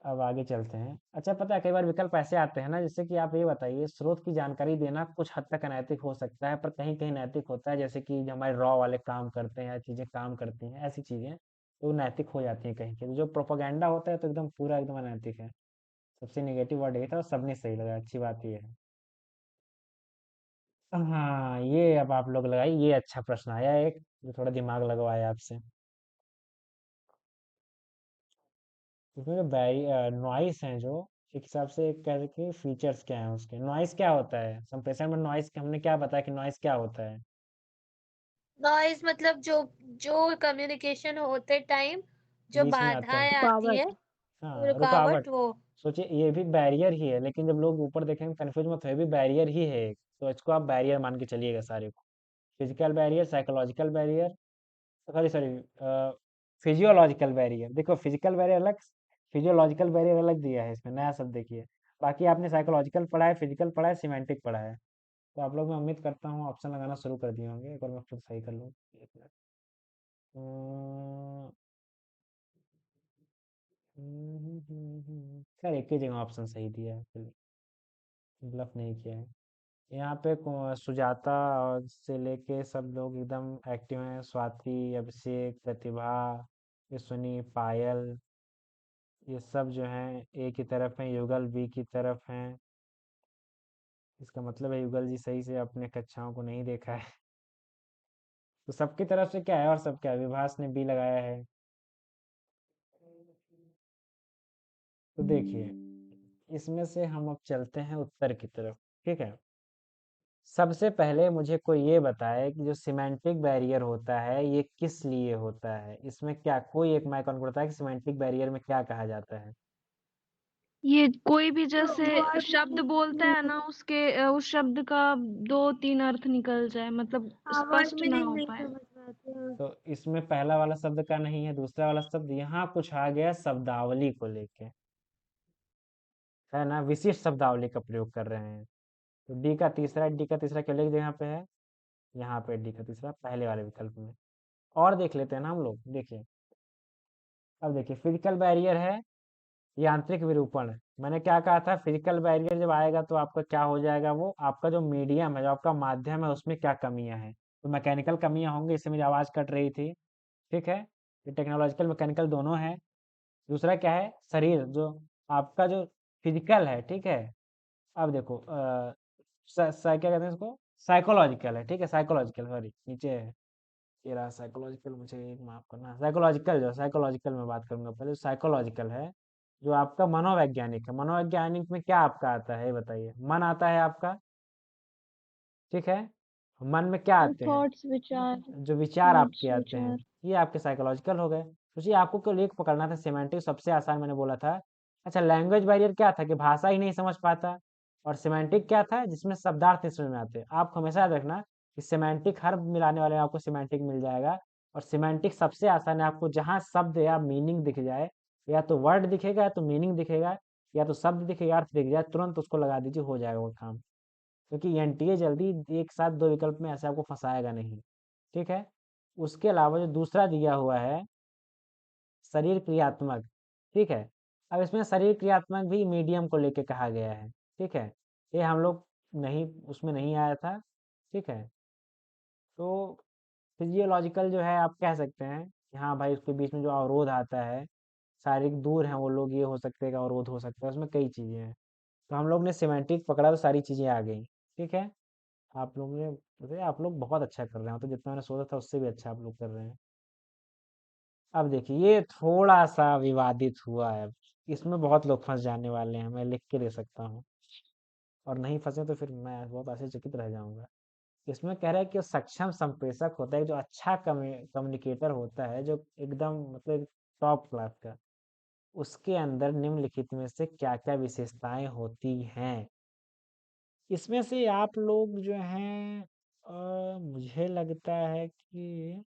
Speaker 1: अब आगे चलते हैं। अच्छा, पता है कई बार विकल्प ऐसे आते हैं ना, जैसे कि आप ये बताइए, स्रोत की जानकारी देना कुछ हद तक अनैतिक हो सकता है, पर कहीं कहीं नैतिक होता है, जैसे कि जो हमारे रॉ वाले काम करते हैं या चीजें काम करती हैं, ऐसी चीजें तो नैतिक हो जाती हैं कहीं कहीं। जो प्रोपागेंडा होता है तो एकदम पूरा एकदम अनैतिक है। सबसे नेगेटिव वर्ड यही था और सबने सही लगाया, अच्छी बात ये है। हाँ, ये अब आप लोग लगाइए, ये अच्छा प्रश्न आया एक, जो थोड़ा दिमाग लगवाया आपसे। इसमें जो नॉइस है, जो एक हिसाब से करके फीचर्स क्या है उसके, नॉइस क्या होता है, संप्रेषण में नॉइस, हमने क्या बताया कि नॉइस क्या होता है?
Speaker 2: नॉइज मतलब जो जो कम्युनिकेशन होते टाइम जो
Speaker 1: बीच में आता है,
Speaker 2: बाधाएं आती है,
Speaker 1: हाँ, रुकावट।
Speaker 2: रुकावट वो।
Speaker 1: सोचिए ये भी बैरियर ही है, लेकिन जब लोग ऊपर देखेंगे कंफ्यूज मत हो, ये भी बैरियर ही है एक, तो इसको आप बैरियर मान के चलिएगा सारे को। Physical barrier, psychological barrier, sorry sorry, physiological barrier. देखो फिजिकल बैरियर अलग, फिजियोलॉजिकल बैरियर अलग दिया है इसमें, नया शब्द देखिए। बाकी आपने साइकोलॉजिकल पढ़ा है, फिजिकल पढ़ा है, सिमेंटिक पढ़ा है, तो आप लोग, मैं उम्मीद करता हूँ ऑप्शन लगाना शुरू कर दिए होंगे। एक बार मैं खुद सही कर लूँ, एक मिनट। खैर एक ही जगह ऑप्शन सही दिया है, ब्लफ नहीं किया है। यहाँ पे सुजाता और से लेके सब लोग एकदम एक्टिव हैं, स्वाति, अभिषेक, प्रतिभा, यशनी, पायल, ये सब जो हैं ए की तरफ हैं, युगल बी की तरफ हैं। इसका मतलब है युगल जी सही से अपने कक्षाओं को नहीं देखा है। तो सबकी तरफ से क्या है और सब क्या है, विभास ने बी लगाया है। तो देखिए, इसमें से हम अब चलते हैं उत्तर की तरफ। ठीक है, सबसे पहले मुझे कोई ये बताए कि जो सिमेंटिक बैरियर होता है ये किस लिए होता है, इसमें क्या, कोई एक माइकन को बताया कि सिमेंटिक बैरियर में क्या कहा जाता है?
Speaker 4: ये कोई भी
Speaker 2: जो
Speaker 4: जैसे
Speaker 2: word
Speaker 4: शब्द बोलता है ना, उसके उस शब्द का 2-3 अर्थ निकल जाए, मतलब
Speaker 2: वर्ड
Speaker 4: स्पष्ट ना
Speaker 2: मीनिंग
Speaker 4: हो
Speaker 2: नहीं
Speaker 4: पाए।
Speaker 2: समझ में आती है।
Speaker 1: तो इसमें पहला वाला शब्द का नहीं है, दूसरा वाला शब्द यहाँ कुछ आ गया शब्दावली को लेके, है ना, विशिष्ट शब्दावली का प्रयोग कर रहे हैं। तो डी का तीसरा क्या जगह पे है, यहाँ पे डी का तीसरा पहले वाले विकल्प में। और देख लेते हैं ना हम लोग, देखिए, अब देखिए फिजिकल बैरियर है, यांत्रिक विरूपण। मैंने क्या कहा था, फिजिकल बैरियर जब आएगा तो आपका क्या हो जाएगा, वो आपका जो मीडियम है, जो आपका माध्यम है, उसमें क्या कमियां हैं, तो मैकेनिकल कमियां होंगी, इससे मेरी आवाज़ कट रही थी। ठीक है, ये टेक्नोलॉजिकल मैकेनिकल दोनों है। दूसरा क्या है, शरीर जो आपका जो फिजिकल है। ठीक है, अब देखो क्या कहते हैं इसको, साइकोलॉजिकल है। ठीक है, साइकोलॉजिकल, सॉरी नीचे है, ये रहा साइकोलॉजिकल, मुझे एक माफ करना, साइकोलॉजिकल, जो साइकोलॉजिकल में बात करूंगा पहले, साइकोलॉजिकल है जो आपका मनोवैज्ञानिक है। मनोवैज्ञानिक में क्या आपका आता है, ये बताइए, मन आता है आपका। ठीक है, मन में क्या आते हैं,
Speaker 4: थॉट्स, विचार।
Speaker 1: जो विचार आपके
Speaker 4: थॉट्स,
Speaker 1: आते हैं,
Speaker 4: विचार।
Speaker 1: ये आपके साइकोलॉजिकल हो गए। सोचिए आपको केवल एक पकड़ना था, सिमेंटिक सबसे आसान मैंने बोला था। अच्छा, लैंग्वेज बैरियर क्या था कि भाषा ही नहीं समझ पाता, और सिमेंटिक क्या था जिसमें शब्दार्थ नहीं समझ में आते। आप हमेशा याद रखना कि सिमेंटिक हर मिलाने वाले में आपको सिमेंटिक मिल जाएगा, और सिमेंटिक सबसे आसान है, आपको जहाँ शब्द या मीनिंग दिख जाए, या तो वर्ड दिखेगा या तो मीनिंग दिखेगा, या तो शब्द दिखेगा अर्थ दिख जाए, तुरंत उसको लगा दीजिए, हो जाएगा वो काम। क्योंकि एनटीए जल्दी एक साथ दो विकल्प में ऐसे आपको फंसाएगा नहीं। ठीक है, उसके अलावा जो दूसरा दिया हुआ है, शरीर क्रियात्मक। ठीक है, अब इसमें शरीर क्रियात्मक भी मीडियम को लेके कहा गया है। ठीक है, ये हम लोग नहीं, उसमें नहीं आया था, ठीक है। तो फिजियोलॉजिकल जो है आप कह सकते हैं कि हाँ भाई उसके बीच में जो अवरोध आता है, शारीरिक दूर हैं वो लोग, ये हो सकते हैं कि अवरोध हो सकता है, उसमें कई चीज़ें हैं। तो हम लोग ने सिमेंटिक पकड़ा तो सारी चीज़ें आ गई, ठीक है। आप लोग ने अरे आप लोग बहुत अच्छा कर रहे हैं, तो जितना मैंने सोचा था उससे भी अच्छा आप लोग कर रहे हैं। अब देखिए ये थोड़ा सा विवादित हुआ है, इसमें बहुत लोग फंस जाने वाले हैं, मैं लिख के दे सकता हूँ, और नहीं फंसे तो फिर मैं बहुत आश्चर्यचकित रह जाऊंगा। इसमें कह रहा है कि सक्षम संप्रेषक होता है, जो अच्छा कम्युनिकेटर होता है, जो एकदम मतलब टॉप क्लास का, उसके अंदर निम्नलिखित में से क्या क्या विशेषताएं होती हैं। इसमें से आप लोग जो हैं मुझे लगता है कि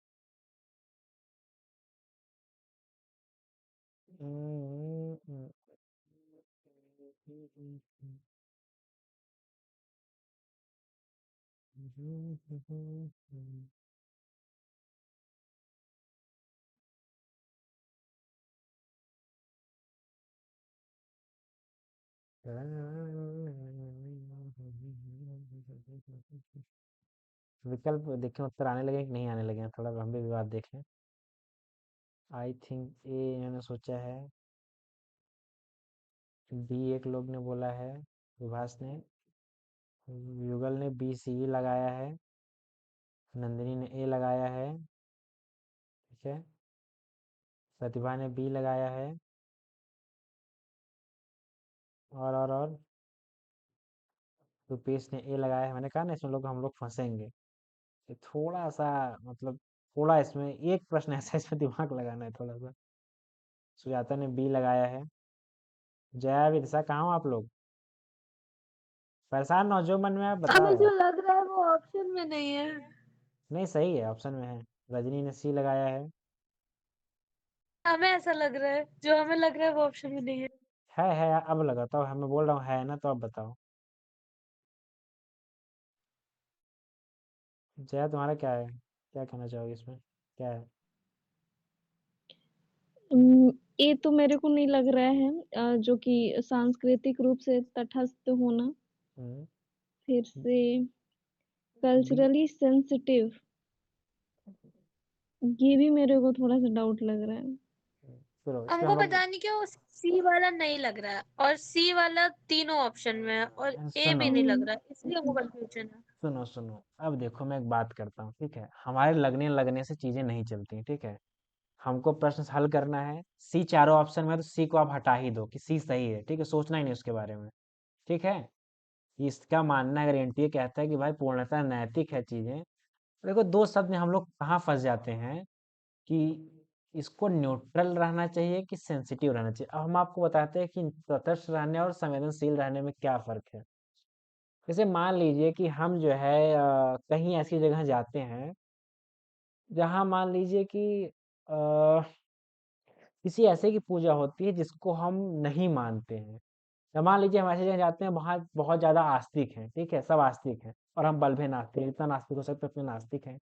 Speaker 1: विकल्प देखें, उत्तर आने लगे कि नहीं आने लगे हैं, थोड़ा हम भी विवाद देखें। आई थिंक ए इन्होंने सोचा है, बी एक लोग ने बोला है, विभास ने, युगल ने बी सी लगाया है, नंदिनी ने ए लगाया है, ठीक है, प्रतिभा ने बी लगाया है, और रुपेश ने ए लगाया है। मैंने कहा ना इसमें लोग हम लोग फंसेंगे, ये थोड़ा सा मतलब, थोड़ा इसमें एक प्रश्न ऐसा इसमें दिमाग लगाना है थोड़ा सा। सुजाता ने बी लगाया है। जया विदिशा कहाँ हो आप लोग? परेशान ना हो, जो मन में है
Speaker 2: हमें
Speaker 1: बताओ
Speaker 2: जो
Speaker 1: यार।
Speaker 2: लग रहा है वो ऑप्शन में नहीं है।
Speaker 1: नहीं सही है, ऑप्शन में है। रजनी ने सी लगाया है।
Speaker 2: हमें ऐसा लग रहा है, जो हमें लग रहा है वो ऑप्शन में नहीं है।
Speaker 1: है अब लगाता हूँ, मैं बोल रहा हूँ है ना, तो अब बताओ जया तुम्हारा क्या है, क्या कहना चाहोगे इसमें, क्या है?
Speaker 4: ये तो मेरे को नहीं लग रहा है, जो कि सांस्कृतिक रूप से तटस्थ होना,
Speaker 1: हम्म,
Speaker 4: फिर से
Speaker 1: बी
Speaker 4: कल्चरली सेंसिटिव, ये भी मेरे को थोड़ा सा डाउट लग रहा है।
Speaker 1: चलो इस पे
Speaker 2: हमको
Speaker 1: हम लोग
Speaker 2: पता नहीं क्यों सी वाला नहीं लग रहा है, और सी वाला तीनों ऑप्शन में है, और ए
Speaker 1: सुनो
Speaker 2: भी नहीं लग
Speaker 4: हम्म
Speaker 2: रहा है, इसलिए हमको कंफ्यूजन है।
Speaker 1: सुनो, अब देखो मैं एक बात करता हूँ, ठीक है, हमारे लगने लगने से चीजें नहीं चलती, ठीक है। हमको प्रश्न हल करना है, सी चारों ऑप्शन में है, तो सी को आप हटा ही दो कि सी सही है, ठीक है, सोचना ही नहीं उसके बारे में, ठीक है। इसका मानना है, अगर एनटीए कहता है कि भाई पूर्णतः नैतिक है चीजें, देखो दो शब्द में हम लोग कहाँ फंस जाते हैं कि इसको न्यूट्रल रहना चाहिए कि सेंसिटिव रहना चाहिए। अब हम आपको बताते हैं कि तटस्थ रहने और संवेदनशील रहने में क्या फ़र्क है। जैसे मान लीजिए कि हम जो है कहीं ऐसी जगह जाते हैं, जहाँ मान लीजिए कि अ, किसी ऐसे की पूजा होती है जिसको हम नहीं मानते हैं। या मान लीजिए हम ऐसी जगह जाते हैं, वहाँ बहुत ज़्यादा आस्तिक हैं, ठीक है? सब आस्तिक हैं और हम बल्बे नास्तिक हैं, जितना नास्तिक हो सकते हैं उतने नास्तिक हैं।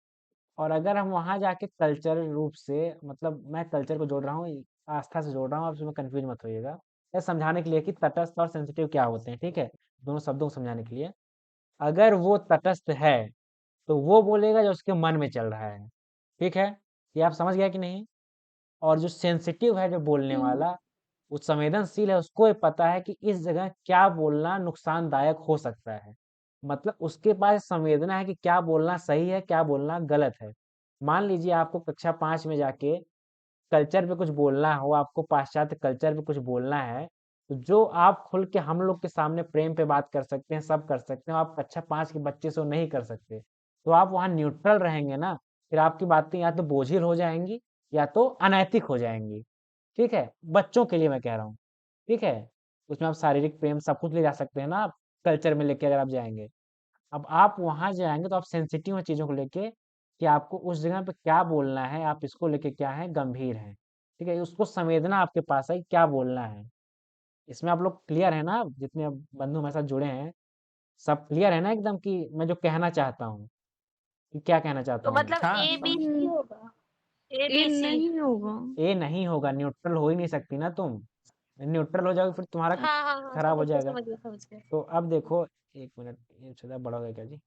Speaker 1: और अगर हम वहाँ जाके कल्चरल रूप से, मतलब मैं कल्चर को जोड़ रहा हूँ, आस्था से जोड़ रहा हूँ, आप इसमें कंफ्यूज मत होइएगा। ये समझाने के लिए कि तटस्थ और सेंसिटिव क्या होते हैं, ठीक है? दोनों शब्दों को समझाने के लिए। अगर वो तटस्थ है, तो वो बोलेगा जो उसके मन में चल रहा है, ठीक है? ये आप समझ गया कि नहीं? और जो सेंसिटिव है, जो बोलने
Speaker 4: हम्म
Speaker 1: वाला, वो संवेदनशील है, उसको ये पता है कि इस जगह क्या बोलना नुकसानदायक हो सकता है। मतलब उसके पास संवेदना है कि क्या बोलना सही है, क्या बोलना गलत है। मान लीजिए आपको कक्षा 5 में जाके कल्चर पे कुछ बोलना हो, आपको पाश्चात्य कल्चर पे कुछ बोलना है, तो जो आप खुल के हम लोग के सामने प्रेम पे बात कर सकते हैं, सब कर सकते हैं, आप कक्षा 5 के बच्चे से वो नहीं कर सकते। तो आप वहाँ न्यूट्रल रहेंगे ना, फिर आपकी बातें या तो बोझिल हो जाएँगी या तो अनैतिक हो जाएँगी, ठीक है? बच्चों के लिए मैं कह रहा हूँ, ठीक है? उसमें आप शारीरिक प्रेम सब कुछ ले जा सकते हैं ना आप, कल्चर में लेके अगर आप जाएँगे। अब आप वहाँ जाएँगे तो आप सेंसिटिव हैं चीज़ों को लेके, कि आपको उस जगह पे क्या बोलना है, आप इसको लेके क्या हैं, गंभीर हैं, ठीक है? उसको संवेदना आपके पास है कि क्या बोलना है। इसमें आप लोग क्लियर हैं ना? जितने अब बंधु हमारे साथ जुड़े हैं, सब क्लियर है ना एकदम कि मैं जो कहना चाहता हूँ, कि क्या कहना चाहता
Speaker 2: तो
Speaker 1: हूँ मैं?
Speaker 2: मतलब
Speaker 3: हाँ
Speaker 2: ए बी सी
Speaker 4: हम्म,
Speaker 2: होगा, ए
Speaker 4: ये
Speaker 2: बी सी।
Speaker 4: नहीं होगा।
Speaker 1: ए नहीं होगा, न्यूट्रल हो ही नहीं सकती ना तुम। न्यूट्रल हो जाओगे फिर तुम्हारा
Speaker 2: हाँ हाँ हाँ,
Speaker 1: खराब हो
Speaker 2: समझ गए
Speaker 1: जाएगा।
Speaker 2: समझ गए समझ गए।
Speaker 1: तो अब देखो, 1 मिनट, ये सीधा बड़ा हो गया क्या जी?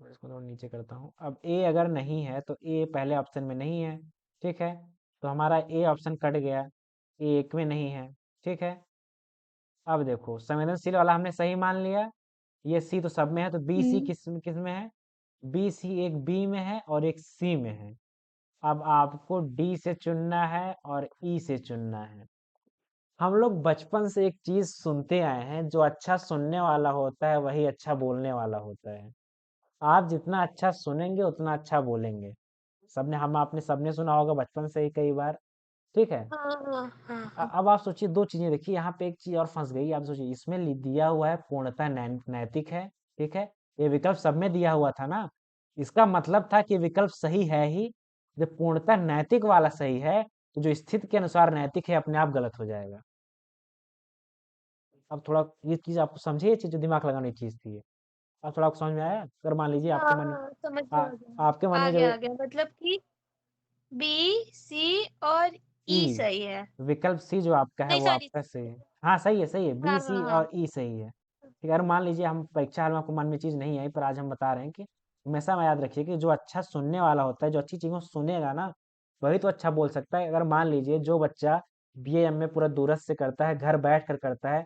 Speaker 1: मैं इसको थोड़ा नीचे करता हूँ। अब ए अगर नहीं है तो ए पहले ऑप्शन में नहीं है, ठीक है, तो हमारा ए ऑप्शन कट गया, ए एक में नहीं है, ठीक है। अब देखो संवेदनशील वाला हमने सही मान लिया, ये सी तो सब में है, तो बी सी किस किस में है, बी सी एक बी में है और एक सी में है। अब आपको डी से चुनना है और ई से चुनना है। हम लोग बचपन से एक चीज सुनते आए हैं, जो अच्छा सुनने वाला होता है वही अच्छा बोलने वाला होता है। आप जितना अच्छा सुनेंगे उतना अच्छा बोलेंगे। सबने हम आपने सबने सुना होगा बचपन से ही कई बार, ठीक है। अब आप सोचिए दो चीजें देखिए, यहाँ पे एक चीज और फंस गई। आप सोचिए इसमें दिया हुआ है पूर्णतः नैतिक है, ठीक है, ये विकल्प सब में दिया हुआ था ना, इसका मतलब था कि विकल्प सही है ही। जब पूर्णतः नैतिक वाला सही है तो जो स्थिति के अनुसार नैतिक है अपने आप गलत हो जाएगा। अब थोड़ा ये चीज आपको समझिए, ये चीज जो दिमाग लगाने की चीज थी ये। अब थोड़ा आपको समझ में आया? अगर मान लीजिए आपके मन
Speaker 2: हाँ, समझ
Speaker 1: आ,
Speaker 2: में आ गया।
Speaker 1: आपके मन में जब
Speaker 2: आ गया मतलब कि बी सी और
Speaker 1: ई
Speaker 2: ई सही है।
Speaker 1: विकल्प सी जो आपका है
Speaker 2: नहीं
Speaker 1: वो
Speaker 2: सॉरी।
Speaker 1: आपका सही है। हाँ सही है, बी
Speaker 2: हाँ
Speaker 1: सी
Speaker 2: हाँ हाँ।
Speaker 1: और ई सही है। ठीक है, अगर मान लीजिए हम परीक्षा हाल में आपको मन में चीज नहीं आई, पर आज हम बता रहे हैं कि हमेशा में याद रखिए कि जो अच्छा सुनने वाला होता है, जो अच्छी चीजों को सुनेगा ना, वही तो अच्छा बोल सकता है। अगर मान लीजिए जो बच्चा BA पूरा दूरस्थ से करता है, घर बैठ कर करता है,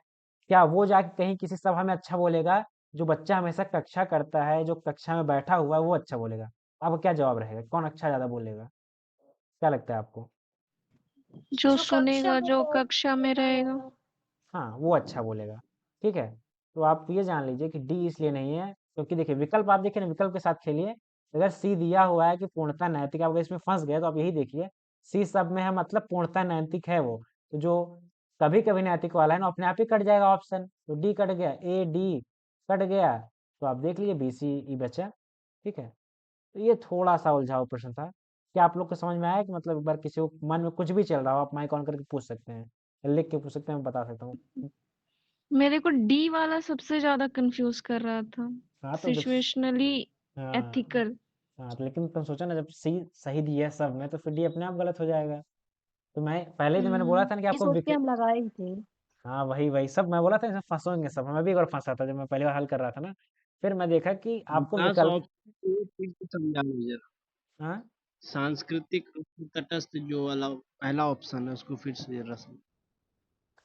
Speaker 1: क्या वो जाके कहीं किसी सभा में अच्छा बोलेगा? जो बच्चा हमेशा कक्षा करता है, जो कक्षा में बैठा हुआ है, वो अच्छा बोलेगा? आपका क्या जवाब रहेगा, कौन अच्छा ज्यादा बोलेगा? क्या लगता है आपको?
Speaker 4: जो
Speaker 2: जो कक्षा
Speaker 4: सुनेगा,
Speaker 2: में
Speaker 4: जो
Speaker 2: बैठ
Speaker 4: कक्षा में रहेगा।
Speaker 1: हाँ, वो अच्छा बोलेगा। ठीक है, तो आप ये जान लीजिए कि डी इसलिए नहीं है क्योंकि देखिए विकल्प आप देखिए ना, विकल्प के साथ खेलिए। अगर सी दिया हुआ है कि पूर्णतः नैतिक, आप अगर इसमें फंस गए तो आप यही देखिए, सी सब में है मतलब पूर्णतः नैतिक है वो। तो जो कभी कभी नैतिक वाला है ना, अपने आप ही कट जाएगा ऑप्शन, तो डी कट गया, ए डी कट गया, तो आप देख लीजिए बी सी ई बचा। ठीक है, तो ये थोड़ा सा उलझाऊ प्रश्न था। क्या आप लोग को समझ में आया? कि मतलब एक बार किसी को मन में कुछ भी चल रहा हो, आप माइक ऑन करके पूछ सकते हैं, लिख के पूछ सकते हैं, मैं बता सकता हूँ।
Speaker 4: मेरे को डी वाला सबसे ज्यादा कंफ्यूज कर रहा था।
Speaker 1: हाँ तो जब
Speaker 4: सिचुएशनली
Speaker 1: हाँ
Speaker 4: एथिकल।
Speaker 1: हाँ, तो लेकिन तुम सोचो ना, जब सी सही दिया है सब में तो फिर डी अपने आप गलत हो जाएगा। तो मैं पहले ही तो मैंने बोला था ना कि
Speaker 2: ये
Speaker 1: आपको
Speaker 2: सोच के हम लगाए ही थे।
Speaker 1: हाँ वही वही सब मैं बोला था, इसमें फंसोगे सब। मैं भी एक बार फंसा था जब मैं पहली बार हल कर रहा था ना, फिर मैं देखा कि आपको
Speaker 5: विकास
Speaker 1: विकल्प।
Speaker 5: ऑप्शन को फिर से समझा लीजिए।
Speaker 1: हाँ
Speaker 5: सांस्कृतिक रूप से तटस्थ जो वाला पहला ऑप्शन है उसको फिर से जरा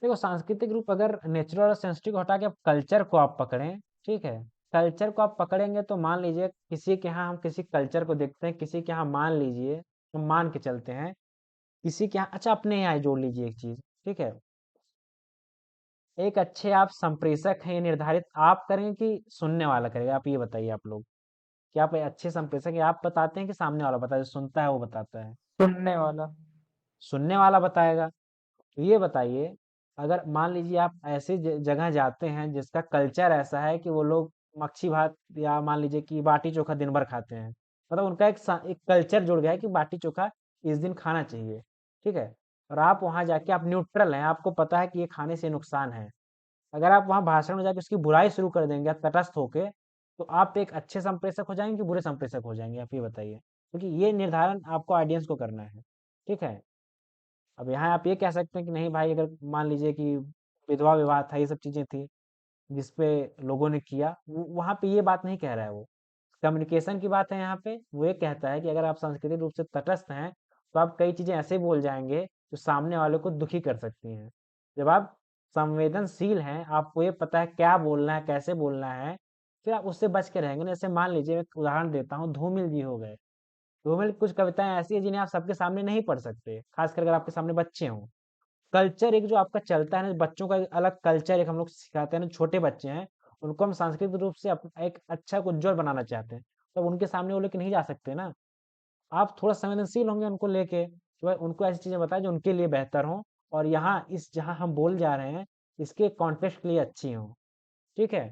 Speaker 1: देखो, सांस्कृतिक रूप अगर नेचुरल और सेंसिटिव को हटा के आप कल्चर को आप पकड़ें, ठीक है, कल्चर को आप पकड़ेंगे तो मान लीजिए किसी के यहाँ हम किसी कल्चर को देखते हैं, किसी के यहाँ मान लीजिए, हम मान के चलते हैं किसी के यहाँ, अच्छा अपने यहाँ ही जोड़ लीजिए एक चीज, ठीक है, एक अच्छे आप संप्रेषक हैं, ये निर्धारित आप करेंगे कि सुनने वाला करेगा? आप ये बताइए आप लोग, क्या आप अच्छे संप्रेषक हैं, आप बताते हैं कि सामने वाला बताता है, जो सुनता है वो बताता है?
Speaker 6: सुनने वाला।
Speaker 1: सुनने वाला बताएगा। तो ये बताइए, अगर मान लीजिए आप ऐसी जगह जाते हैं जिसका कल्चर ऐसा है कि वो लोग मच्छी भात या मान लीजिए कि बाटी चोखा दिन भर खाते हैं, मतलब उनका एक कल्चर जुड़ गया है कि बाटी चोखा इस दिन खाना चाहिए, ठीक है, और आप वहां जाके आप न्यूट्रल हैं, आपको पता है कि ये खाने से नुकसान है। अगर आप वहां भाषण में जाके उसकी बुराई शुरू कर देंगे तटस्थ होके, तो आप एक अच्छे संप्रेषक हो जाएंगे कि बुरे संप्रेषक हो जाएंगे? आप ये बताइए, क्योंकि ये निर्धारण आपको ऑडियंस को करना है। ठीक है, अब यहाँ आप ये कह सकते हैं कि नहीं भाई, अगर मान लीजिए कि विधवा विवाह था, ये सब चीजें थी जिसपे लोगों ने किया, वहां पे ये बात नहीं कह रहा है वो, कम्युनिकेशन की बात है यहाँ पे। वो ये कहता है कि अगर आप सांस्कृतिक रूप से तटस्थ हैं तो आप कई चीजें ऐसे बोल जाएंगे जो सामने वाले को दुखी कर सकती हैं। जब आप संवेदनशील हैं, आपको ये पता है क्या बोलना है, कैसे बोलना है, फिर आप उससे बच के रहेंगे ना। जैसे मान लीजिए, मैं एक उदाहरण देता हूँ, धूमिल जी हो गए। धूमिल कुछ कविताएं ऐसी है जिन्हें आप सबके सामने नहीं पढ़ सकते, खासकर अगर आपके सामने बच्चे हों। कल्चर एक जो आपका चलता है ना, बच्चों का एक अलग कल्चर, एक हम लोग सिखाते हैं ना, छोटे बच्चे हैं, उनको हम सांस्कृतिक रूप से एक अच्छा उज्जवल बनाना चाहते हैं, तो उनके सामने वो लेके नहीं जा सकते ना। आप थोड़ा संवेदनशील होंगे उनको लेके, तो भाई उनको ऐसी चीजें बताएं जो उनके लिए बेहतर हो, और यहाँ इस जहाँ हम बोल जा रहे हैं इसके कॉन्टेक्स्ट के लिए अच्छी हो। ठीक है,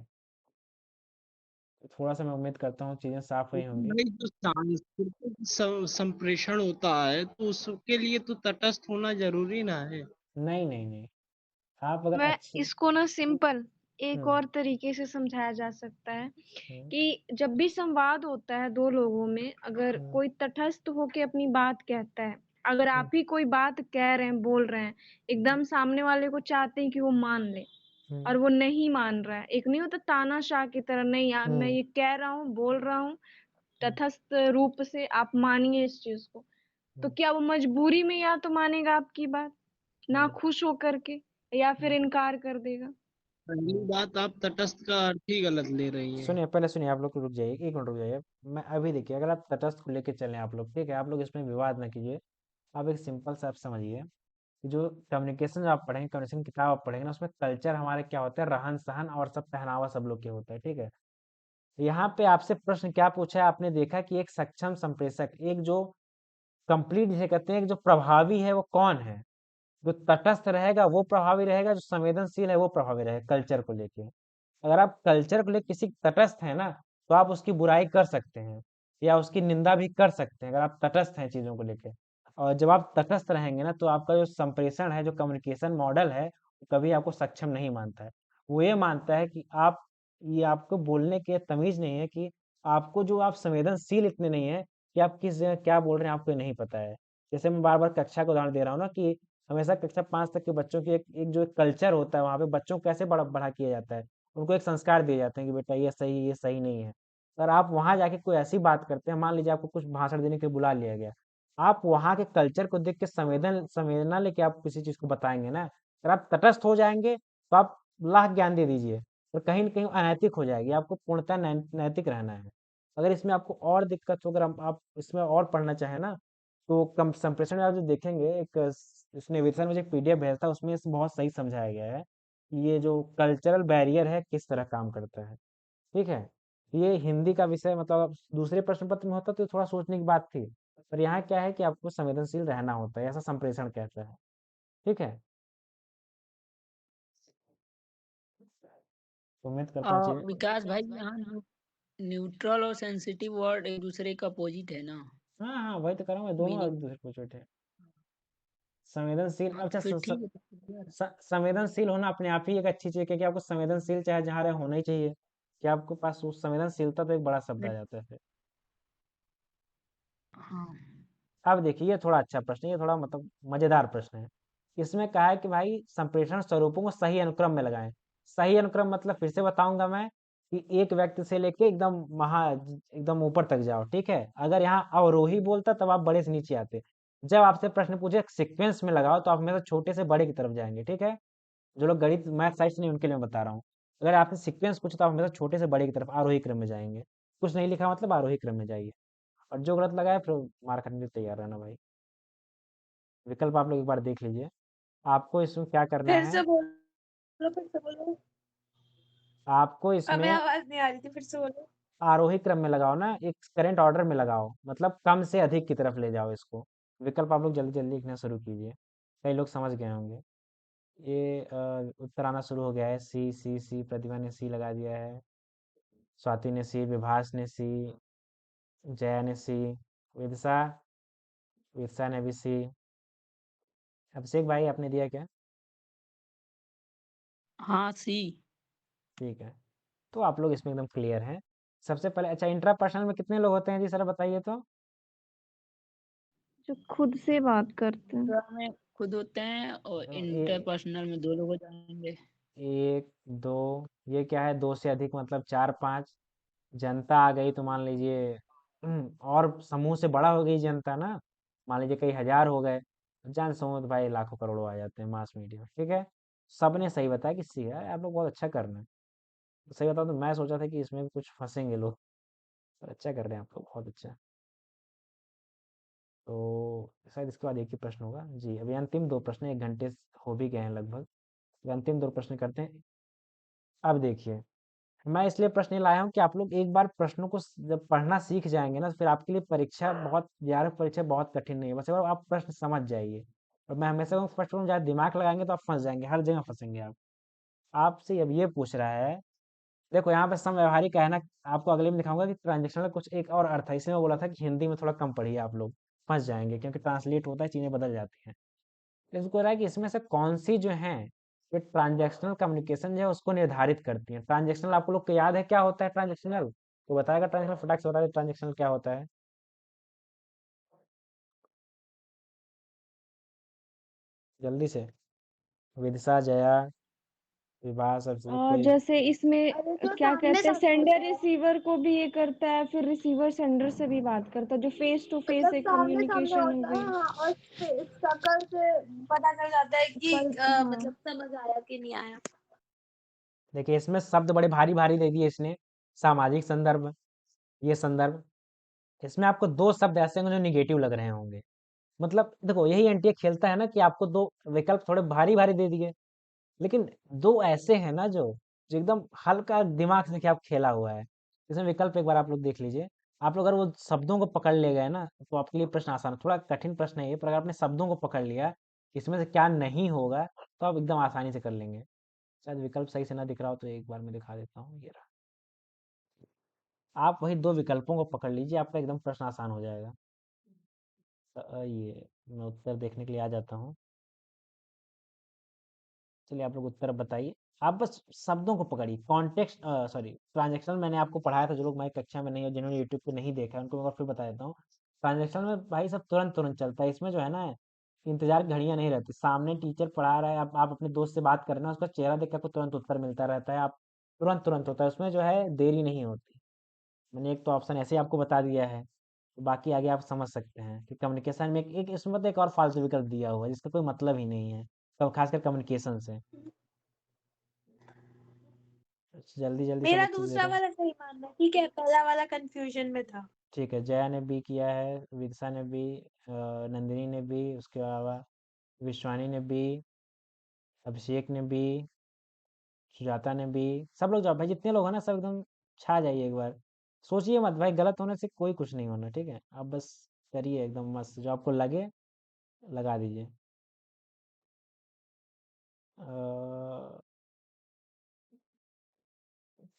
Speaker 1: तो थोड़ा सा मैं उम्मीद करता हूँ चीजें साफ हुई होंगी।
Speaker 5: भाई जो सांस्कृतिक संप्रेषण होता है तो उसके लिए तो तटस्थ होना जरूरी ना है।
Speaker 1: नहीं नहीं नहीं, आप अगर
Speaker 4: मैं
Speaker 1: अच्छे
Speaker 4: इसको ना सिंपल एक
Speaker 1: हम्म
Speaker 4: और तरीके से समझाया जा सकता है
Speaker 1: हम्म
Speaker 4: कि जब भी संवाद होता है दो लोगों में, अगर
Speaker 1: हम्म
Speaker 4: कोई तटस्थ होके अपनी बात कहता है, अगर
Speaker 1: हम्म
Speaker 4: आप ही कोई बात कह रहे हैं, बोल रहे हैं, एकदम सामने वाले को चाहते हैं कि वो मान ले, और
Speaker 1: हम्म
Speaker 4: वो नहीं मान रहा है, एक नहीं होता तानाशाह की तरह, नहीं यार मैं
Speaker 1: हम्म
Speaker 4: ये कह रहा हूँ, बोल रहा हूँ
Speaker 1: हम्म,
Speaker 4: तटस्थ रूप से, आप मानिए इस चीज को। तो
Speaker 1: हम्म,
Speaker 4: क्या वो मजबूरी में या तो मानेगा आपकी बात, ना
Speaker 1: हम्म,
Speaker 4: खुश होकर के, या फिर इनकार कर देगा?
Speaker 5: पहली
Speaker 1: हम्म।
Speaker 5: बात, आप तटस्थ का अर्थ ही गलत ले रही हैं।
Speaker 1: सुनिए, पहले सुनिए, आप लोग रुक जाइए, एक मिनट रुक जाइए। मैं अभी देखिए, अगर आप तटस्थ को लेके चलें आप लोग, ठीक है, आप लोग इसमें विवाद ना कीजिए। आप एक सिंपल सा आप समझिए कि जो कम्युनिकेशन जो आप पढ़ेंगे, कम्युनिकेशन किताब आप पढ़ेंगे ना, उसमें कल्चर हमारे क्या होता है, रहन सहन और सब पहनावा सब लोग के होता है, ठीक है। यहाँ पे आपसे प्रश्न क्या पूछा है, आपने देखा कि एक सक्षम संप्रेषक, एक जो कंप्लीट जिसे कहते हैं, एक जो प्रभावी है वो कौन है। जो तटस्थ रहेगा वो प्रभावी रहेगा, जो संवेदनशील है वो प्रभावी रहेगा कल्चर को लेके। अगर आप कल्चर को लेके किसी तटस्थ है ना, तो आप उसकी बुराई कर सकते हैं या उसकी निंदा भी कर सकते हैं, अगर आप तटस्थ हैं चीजों को लेके। और जब आप तटस्थ रहेंगे ना, तो आपका जो संप्रेषण है, जो कम्युनिकेशन मॉडल है, वो कभी आपको सक्षम नहीं मानता है। वो ये मानता है कि आप, ये आपको बोलने की तमीज नहीं है कि आपको, जो आप संवेदनशील इतने नहीं है कि आप किस जगह क्या बोल रहे हैं आपको ये नहीं पता है। जैसे मैं बार बार कक्षा का उदाहरण दे रहा हूँ ना, कि हमेशा कक्षा 5 तक के बच्चों की एक जो कल्चर होता है, वहाँ पे बच्चों को कैसे बड़ा बड़ा किया जाता है। उनको एक संस्कार दिए जाते हैं कि बेटा ये सही नहीं है। अगर आप वहाँ जाके कोई ऐसी बात करते हैं, मान लीजिए आपको कुछ भाषण देने के लिए बुला लिया गया, आप वहाँ के कल्चर को देख के संवेदना लेके आप किसी चीज को बताएंगे ना, अगर आप तटस्थ हो जाएंगे तो आप लाख ज्ञान दे दीजिए, और कहीं न कहीं अनैतिक हो जाएगी, आपको पूर्णतः नैतिक रहना है। अगर इसमें आपको और दिक्कत हो, अगर आप इसमें और पढ़ना चाहें ना, तो कम संप्रेषण में आप जो देखेंगे, एक इसने विल्सन ने मुझे एक पीडीएफ भेजा था, उसमें इसे बहुत सही समझाया गया है कि ये जो कल्चरल बैरियर है किस तरह काम करता है। ठीक है, ये हिंदी का विषय, मतलब अब दूसरे प्रश्न पत्र में होता तो थोड़ा सोचने की बात थी, पर यहाँ क्या है कि आपको संवेदनशील रहना होता है, ऐसा संप्रेषण कहता है। ठीक है, तो उम्मीद करता हूँ चीजें।
Speaker 3: विकास भाई, यहाँ न्यूट्रल और सेंसिटिव वर्ड एक दूसरे का अपोजिट है ना।
Speaker 1: हाँ हाँ, वही तो कर रहा हूँ मैं, दोनों एक
Speaker 3: मीनिंग।
Speaker 1: दूसरे को चोट है। संवेदनशील,
Speaker 3: हाँ
Speaker 1: अच्छा
Speaker 3: तो फिर ठीक है, तो clear है।
Speaker 1: संवेदनशील होना अपने आप ही एक अच्छी चीज है, क्योंकि आपको संवेदनशील चाहे जहाँ रहे होना ही चाहिए, कि आपके पास उस संवेदनशीलता, तो एक बड़ा शब्द आ जाता है फिर।
Speaker 3: हाँ।
Speaker 1: अब देखिए, ये थोड़ा अच्छा प्रश्न है, ये थोड़ा मतलब मजेदार प्रश्न है। इसमें कहा है कि भाई संप्रेषण स्वरूपों को सही अनुक्रम में लगाएं। सही अनुक्रम मतलब फिर से बताऊंगा मैं, कि एक व्यक्ति से लेके एकदम ऊपर तक जाओ, ठीक है। अगर यहाँ अवरोही बोलता तब आप बड़े से नीचे आते। जब आपसे प्रश्न पूछे सीक्वेंस में लगाओ, तो आप हमेशा छोटे से बड़े की तरफ जाएंगे, ठीक है। जो लोग गणित मैथ साइंस नहीं, उनके लिए मैं बता रहा हूँ। अगर आपने सीक्वेंस पूछा, तो आप हमेशा छोटे से बड़े की तरफ आरोही क्रम में जाएंगे। कुछ नहीं लिखा मतलब आरोही क्रम में जाइए। और जो गलत लगा है फिर मार खाने के लिए तैयार रहना भाई। विकल्प आप लोग एक बार देख लीजिए। आपको इसमें क्या करना
Speaker 2: फिर
Speaker 1: है,
Speaker 2: से बोलो, फिर से बोलो।
Speaker 1: आपको
Speaker 2: हमें
Speaker 1: इसमें
Speaker 2: आवाज नहीं आ रही थी, फिर से बोलो।
Speaker 1: आरोही क्रम में लगाओ ना, एक करंट ऑर्डर में लगाओ, मतलब कम से अधिक की तरफ ले जाओ इसको। विकल्प आप लोग जल्दी जल्दी लिखना शुरू कीजिए, कई लोग समझ गए होंगे। ये उत्तर आना शुरू हो गया है। सी सी सी, प्रतिभा ने सी लगा दिया है, स्वाति ने सी, विभास ने सी, जया ने सी, विदिशा, विदिशा ने भी सी। अभिषेक भाई आपने दिया क्या?
Speaker 3: हाँ सी।
Speaker 1: ठीक है, तो आप लोग इसमें एकदम क्लियर हैं। सबसे पहले, अच्छा, इंट्रापर्सनल में कितने लोग होते हैं जी, सर बताइए तो।
Speaker 4: जो खुद से बात करते हैं।
Speaker 3: इंट्रा में खुद होते हैं और
Speaker 1: ए,
Speaker 3: इंटरपर्सनल में दो लोग हो जाएंगे।
Speaker 1: एक दो, ये क्या है, दो से अधिक मतलब चार पांच। जनता आ गई तो मान लीजिए, और समूह से बड़ा हो गई जनता ना, मान लीजिए कई हजार हो गए, जन समूह तो भाई लाखों करोड़ों आ जाते हैं मास मीडिया, ठीक है। सबने सही बताया कि सी है, आप लोग बहुत अच्छा कर रहे हैं। सही बताओ तो मैं सोचा था कि इसमें भी कुछ फंसेंगे लोग, पर अच्छा कर रहे हैं आप लोग, बहुत अच्छा। तो शायद इसके बाद एक ही प्रश्न होगा जी। अभी अंतिम दो प्रश्न, 1 घंटे हो भी गए हैं लगभग। अभी अंतिम दो प्रश्न करते हैं। अब देखिए, मैं इसलिए प्रश्न ये लाया हूँ कि आप लोग एक बार प्रश्नों को जब पढ़ना सीख जाएंगे ना, तो फिर आपके लिए परीक्षा बहुत, 11वीं परीक्षा बहुत कठिन नहीं है, बस एक बार आप प्रश्न समझ जाइए। और मैं हमेशा कहूँ, फर्स्ट में ज़्यादा दिमाग लगाएंगे तो आप फंस जाएंगे, हर जगह फंसेंगे आप। आपसे अब ये पूछ रहा है, देखो यहाँ पे समव्यवहारिक है ना, आपको अगले में दिखाऊंगा कि ट्रांजेक्शनल का कुछ एक और अर्थ है, इसलिए मैं बोला था कि हिंदी में थोड़ा कम पढ़िए, आप लोग फंस जाएंगे, क्योंकि ट्रांसलेट होता है, चीज़ें बदल जाती हैं। तो इसको रहा है कि इसमें से कौन सी जो है, ये ट्रांजैक्शनल कम्युनिकेशन जो है उसको निर्धारित करती है। ट्रांजैक्शनल आपको लोग को याद है क्या होता है ट्रांजैक्शनल? तो बताएगा ट्रांजैक्शनल, फटाक से बता दे ट्रांजैक्शनल क्या होता है। जल्दी से। विदिशा, जया, विवाह सबसे
Speaker 4: और
Speaker 1: कोई
Speaker 4: जैसे इसमें
Speaker 2: अरे तो
Speaker 4: क्या
Speaker 2: सामने
Speaker 4: कहते हैं,
Speaker 2: सामने
Speaker 4: सेंडर
Speaker 2: होता है।
Speaker 4: रिसीवर को भी ये करता है, फिर रिसीवर सेंडर से भी बात करता है, जो फेस टू फेस
Speaker 2: मतलब
Speaker 4: एक
Speaker 2: सामने सामने
Speaker 4: कम्युनिकेशन हो
Speaker 2: होता है,
Speaker 4: गई।
Speaker 2: हाँ, और शक्ल से पता चल जाता है कि
Speaker 4: हाँ
Speaker 2: मतलब समझ आया कि नहीं आया।
Speaker 1: देखिए इसमें शब्द बड़े भारी भारी दे दिए इसने। सामाजिक संदर्भ, ये संदर्भ, इसमें आपको दो शब्द ऐसे होंगे जो निगेटिव लग रहे होंगे। मतलब देखो यही एनटीए खेलता है ना कि आपको दो विकल्प थोड़े भारी भारी दे दिए, लेकिन दो ऐसे हैं ना जो एकदम हल्का दिमाग से क्या खेला हुआ है। इसमें विकल्प एक बार आप लोग देख लीजिए। आप लोग अगर वो शब्दों को पकड़ ले गए ना तो आपके लिए प्रश्न आसान है। थोड़ा कठिन प्रश्न है ये, पर अगर आपने शब्दों को पकड़ लिया इसमें से क्या नहीं होगा तो आप एकदम आसानी से कर लेंगे। शायद विकल्प सही से ना दिख रहा हो तो एक बार मैं दिखा देता हूँ, ये रहा। आप वही दो विकल्पों को पकड़ लीजिए, आपका एकदम प्रश्न आसान हो जाएगा। ये मैं उत्तर देखने के लिए आ जाता हूँ। चलिए आप लोग उत्तर बताइए। आप बस शब्दों को पकड़िए। कॉन्टेक्स्ट सॉरी ट्रांजेक्शनल मैंने आपको पढ़ाया था, जो लोग हमारी कक्षा में नहीं है, जिन्होंने यूट्यूब पे नहीं देखा है, उनको मैं और फिर बता देता हूँ। ट्रांजेक्शनल में भाई सब तुरंत तुरंत चलता है। इसमें जो है ना इंतजार की घड़ियां नहीं रहती। सामने टीचर पढ़ा रहा है, आप अपने दोस्त से बात कर रहे हैं, उसका चेहरा देख के आपको तुरंत उत्तर मिलता रहता है। आप तुरंत तुरंत होता है, उसमें जो है देरी नहीं होती। मैंने एक तो ऑप्शन ऐसे ही आपको बता दिया है, तो बाकी आगे आप समझ सकते हैं कि कम्युनिकेशन में एक इसमें मतलब एक और फालतू विकल्प दिया हुआ है जिसका कोई मतलब ही नहीं है, तो खासकर कम्युनिकेशन से। जल्दी जल्दी सब
Speaker 2: मेरा
Speaker 1: उत्तर दे
Speaker 2: दूसरा
Speaker 1: रहे हैं।
Speaker 2: वाला सही मानना है, ठीक है, पहला वाला कंफ्यूजन में था।
Speaker 1: ठीक है, जया ने बी किया है, विदिशा ने बी, नंदिनी ने बी, उसके अलावा विश्वानी ने बी, अभिषेक ने बी, सुजाता ने बी। सब लोग जाओ भाई, जितने लोग हैं ना सब एकदम छा जाइए एक बार। सोचिए मत भाई, गलत होने से कोई कुछ नहीं होना, ठीक है। आप बस करिए एकदम मस्त, जो आपको लगे लगा दीजिए। अ,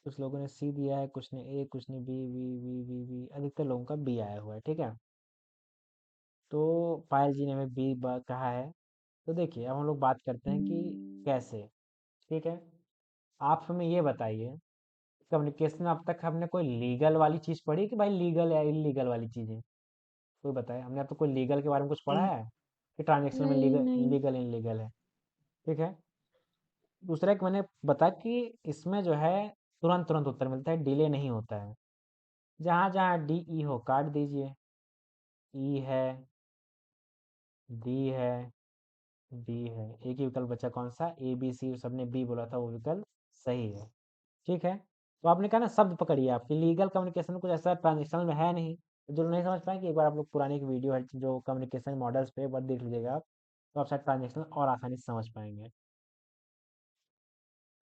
Speaker 1: कुछ लोगों ने सी दिया है, कुछ ने ए, कुछ ने बी, बी, अधिकतर लोगों का बी आया हुआ है, ठीक है। तो पायल जी ने हमें बी कहा है। तो देखिए अब हम लोग बात करते हैं कि कैसे, ठीक है। आप हमें ये बताइए, कम्युनिकेशन में अब तक हमने कोई लीगल वाली चीज़ पढ़ी कि भाई लीगल या इलीगल वाली चीज़ें? कोई बताए, हमने अब तक कोई लीगल के बारे में कुछ पढ़ा है कि ट्रांजेक्शन में
Speaker 4: नहीं
Speaker 1: लीगल
Speaker 4: नहीं।
Speaker 1: लीगल इनलीगल है, ठीक है। दूसरा एक मैंने बता कि इसमें जो है तुरंत तुरंत उत्तर मिलता है, डिले नहीं होता है। जहाँ जहाँ डी ई हो काट दीजिए। ई है, डी है, बी है, एक ही विकल्प बचा कौन सा, ए बी सी, सबने बी बोला था, वो विकल्प सही है, ठीक है। तो आपने कहा ना शब्द पकड़िए, आपकी लीगल कम्युनिकेशन में कुछ ऐसा ट्रांजेक्शनल में है नहीं। तो जो नहीं समझ पाए कि एक बार आप लोग पुरानी एक वीडियो है जो कम्युनिकेशन मॉडल्स पे, एक बार देख लीजिएगा आप, तो आप शायद ट्रांजेक्शनल और आसानी से समझ पाएंगे,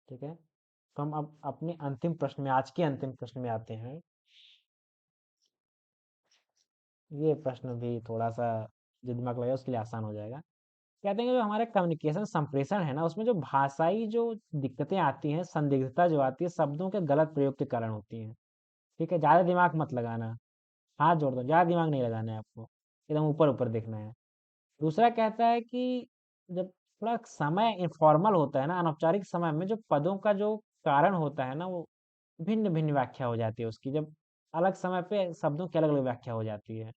Speaker 1: ठीक है। तो हम अब अपने अंतिम प्रश्न में, आज के अंतिम प्रश्न में आते हैं। ये प्रश्न भी थोड़ा सा जो दिमाग लगाए उसके लिए आसान हो जाएगा। कहते हैं कि जो हमारे कम्युनिकेशन संप्रेषण है ना, उसमें जो भाषाई जो दिक्कतें आती हैं, संदिग्धता जो आती है, शब्दों के गलत प्रयोग के कारण होती हैं, ठीक है। ज़्यादा दिमाग मत लगाना, हाथ जोड़ दो, ज़्यादा दिमाग नहीं लगाना है आपको, एकदम ऊपर ऊपर देखना है। दूसरा कहता है कि जब थोड़ा समय इनफॉर्मल होता है ना, अनौपचारिक समय में जो पदों का जो कारण होता है ना, वो भिन्न भिन्न व्याख्या हो जाती है उसकी, जब अलग समय पे शब्दों की अलग अलग व्याख्या हो जाती है।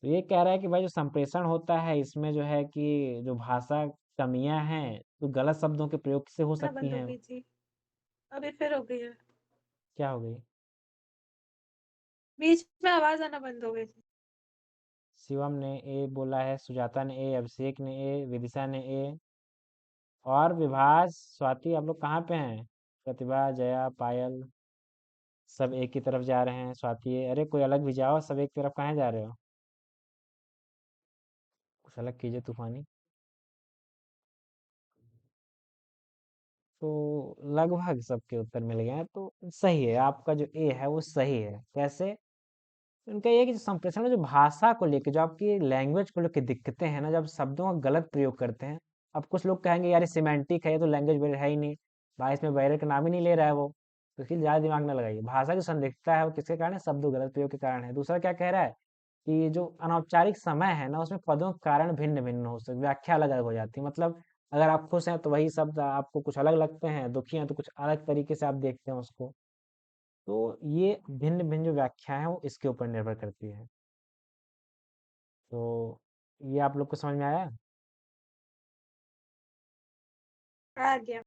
Speaker 1: तो ये कह रहा है कि भाई जो संप्रेषण होता है इसमें जो है कि जो भाषा कमियां हैं तो गलत शब्दों के प्रयोग से हो
Speaker 2: ना
Speaker 1: सकती
Speaker 2: बंद हो
Speaker 1: हैं।
Speaker 2: गई थी, अभी फिर हो गई है।
Speaker 1: क्या हो गई?
Speaker 2: बीच में आवाज आना बंद हो गई थी।
Speaker 1: शिवम ने ए बोला है, सुजाता ने ए, अभिषेक ने ए, विदिशा ने ए, और विभास, स्वाति, आप लोग कहाँ पे हैं? प्रतिभा, जया, पायल, सब एक की तरफ जा रहे हैं। स्वाति, अरे कोई अलग भी जाओ, सब एक तरफ कहाँ जा रहे हो? कुछ अलग कीजिए तूफानी। तो लगभग सबके उत्तर मिल गए हैं, तो सही है, आपका जो ए है वो सही है। कैसे? उनका ये है कि जो संप्रेषण में जो भाषा को लेके, जो आपकी लैंग्वेज को लेके दिक्कतें हैं ना, जब शब्दों का गलत प्रयोग करते हैं। अब कुछ लोग कहेंगे यार ये सिमेंटिक है, ये तो लैंग्वेज बैरियर है ही नहीं, भाई इसमें बैरियर का नाम ही नहीं ले रहा है वो, तो इसलिए ज़्यादा दिमाग ना लगाइए। भाषा की संदिग्धता है वो किसके कारण है? शब्दों गलत प्रयोग के कारण है। दूसरा क्या कह रहा है कि जो अनौपचारिक समय है ना, उसमें पदों के कारण भिन्न भिन्न हो सकती, व्याख्या अलग अलग हो जाती है। मतलब अगर आप खुश हैं तो वही शब्द आपको कुछ अलग लगते हैं, दुखी हैं तो कुछ अलग तरीके से आप देखते हैं उसको। तो ये भिन्न भिन्न जो व्याख्या है वो इसके ऊपर निर्भर करती है। तो ये आप लोग को समझ में आया?
Speaker 2: आ गया।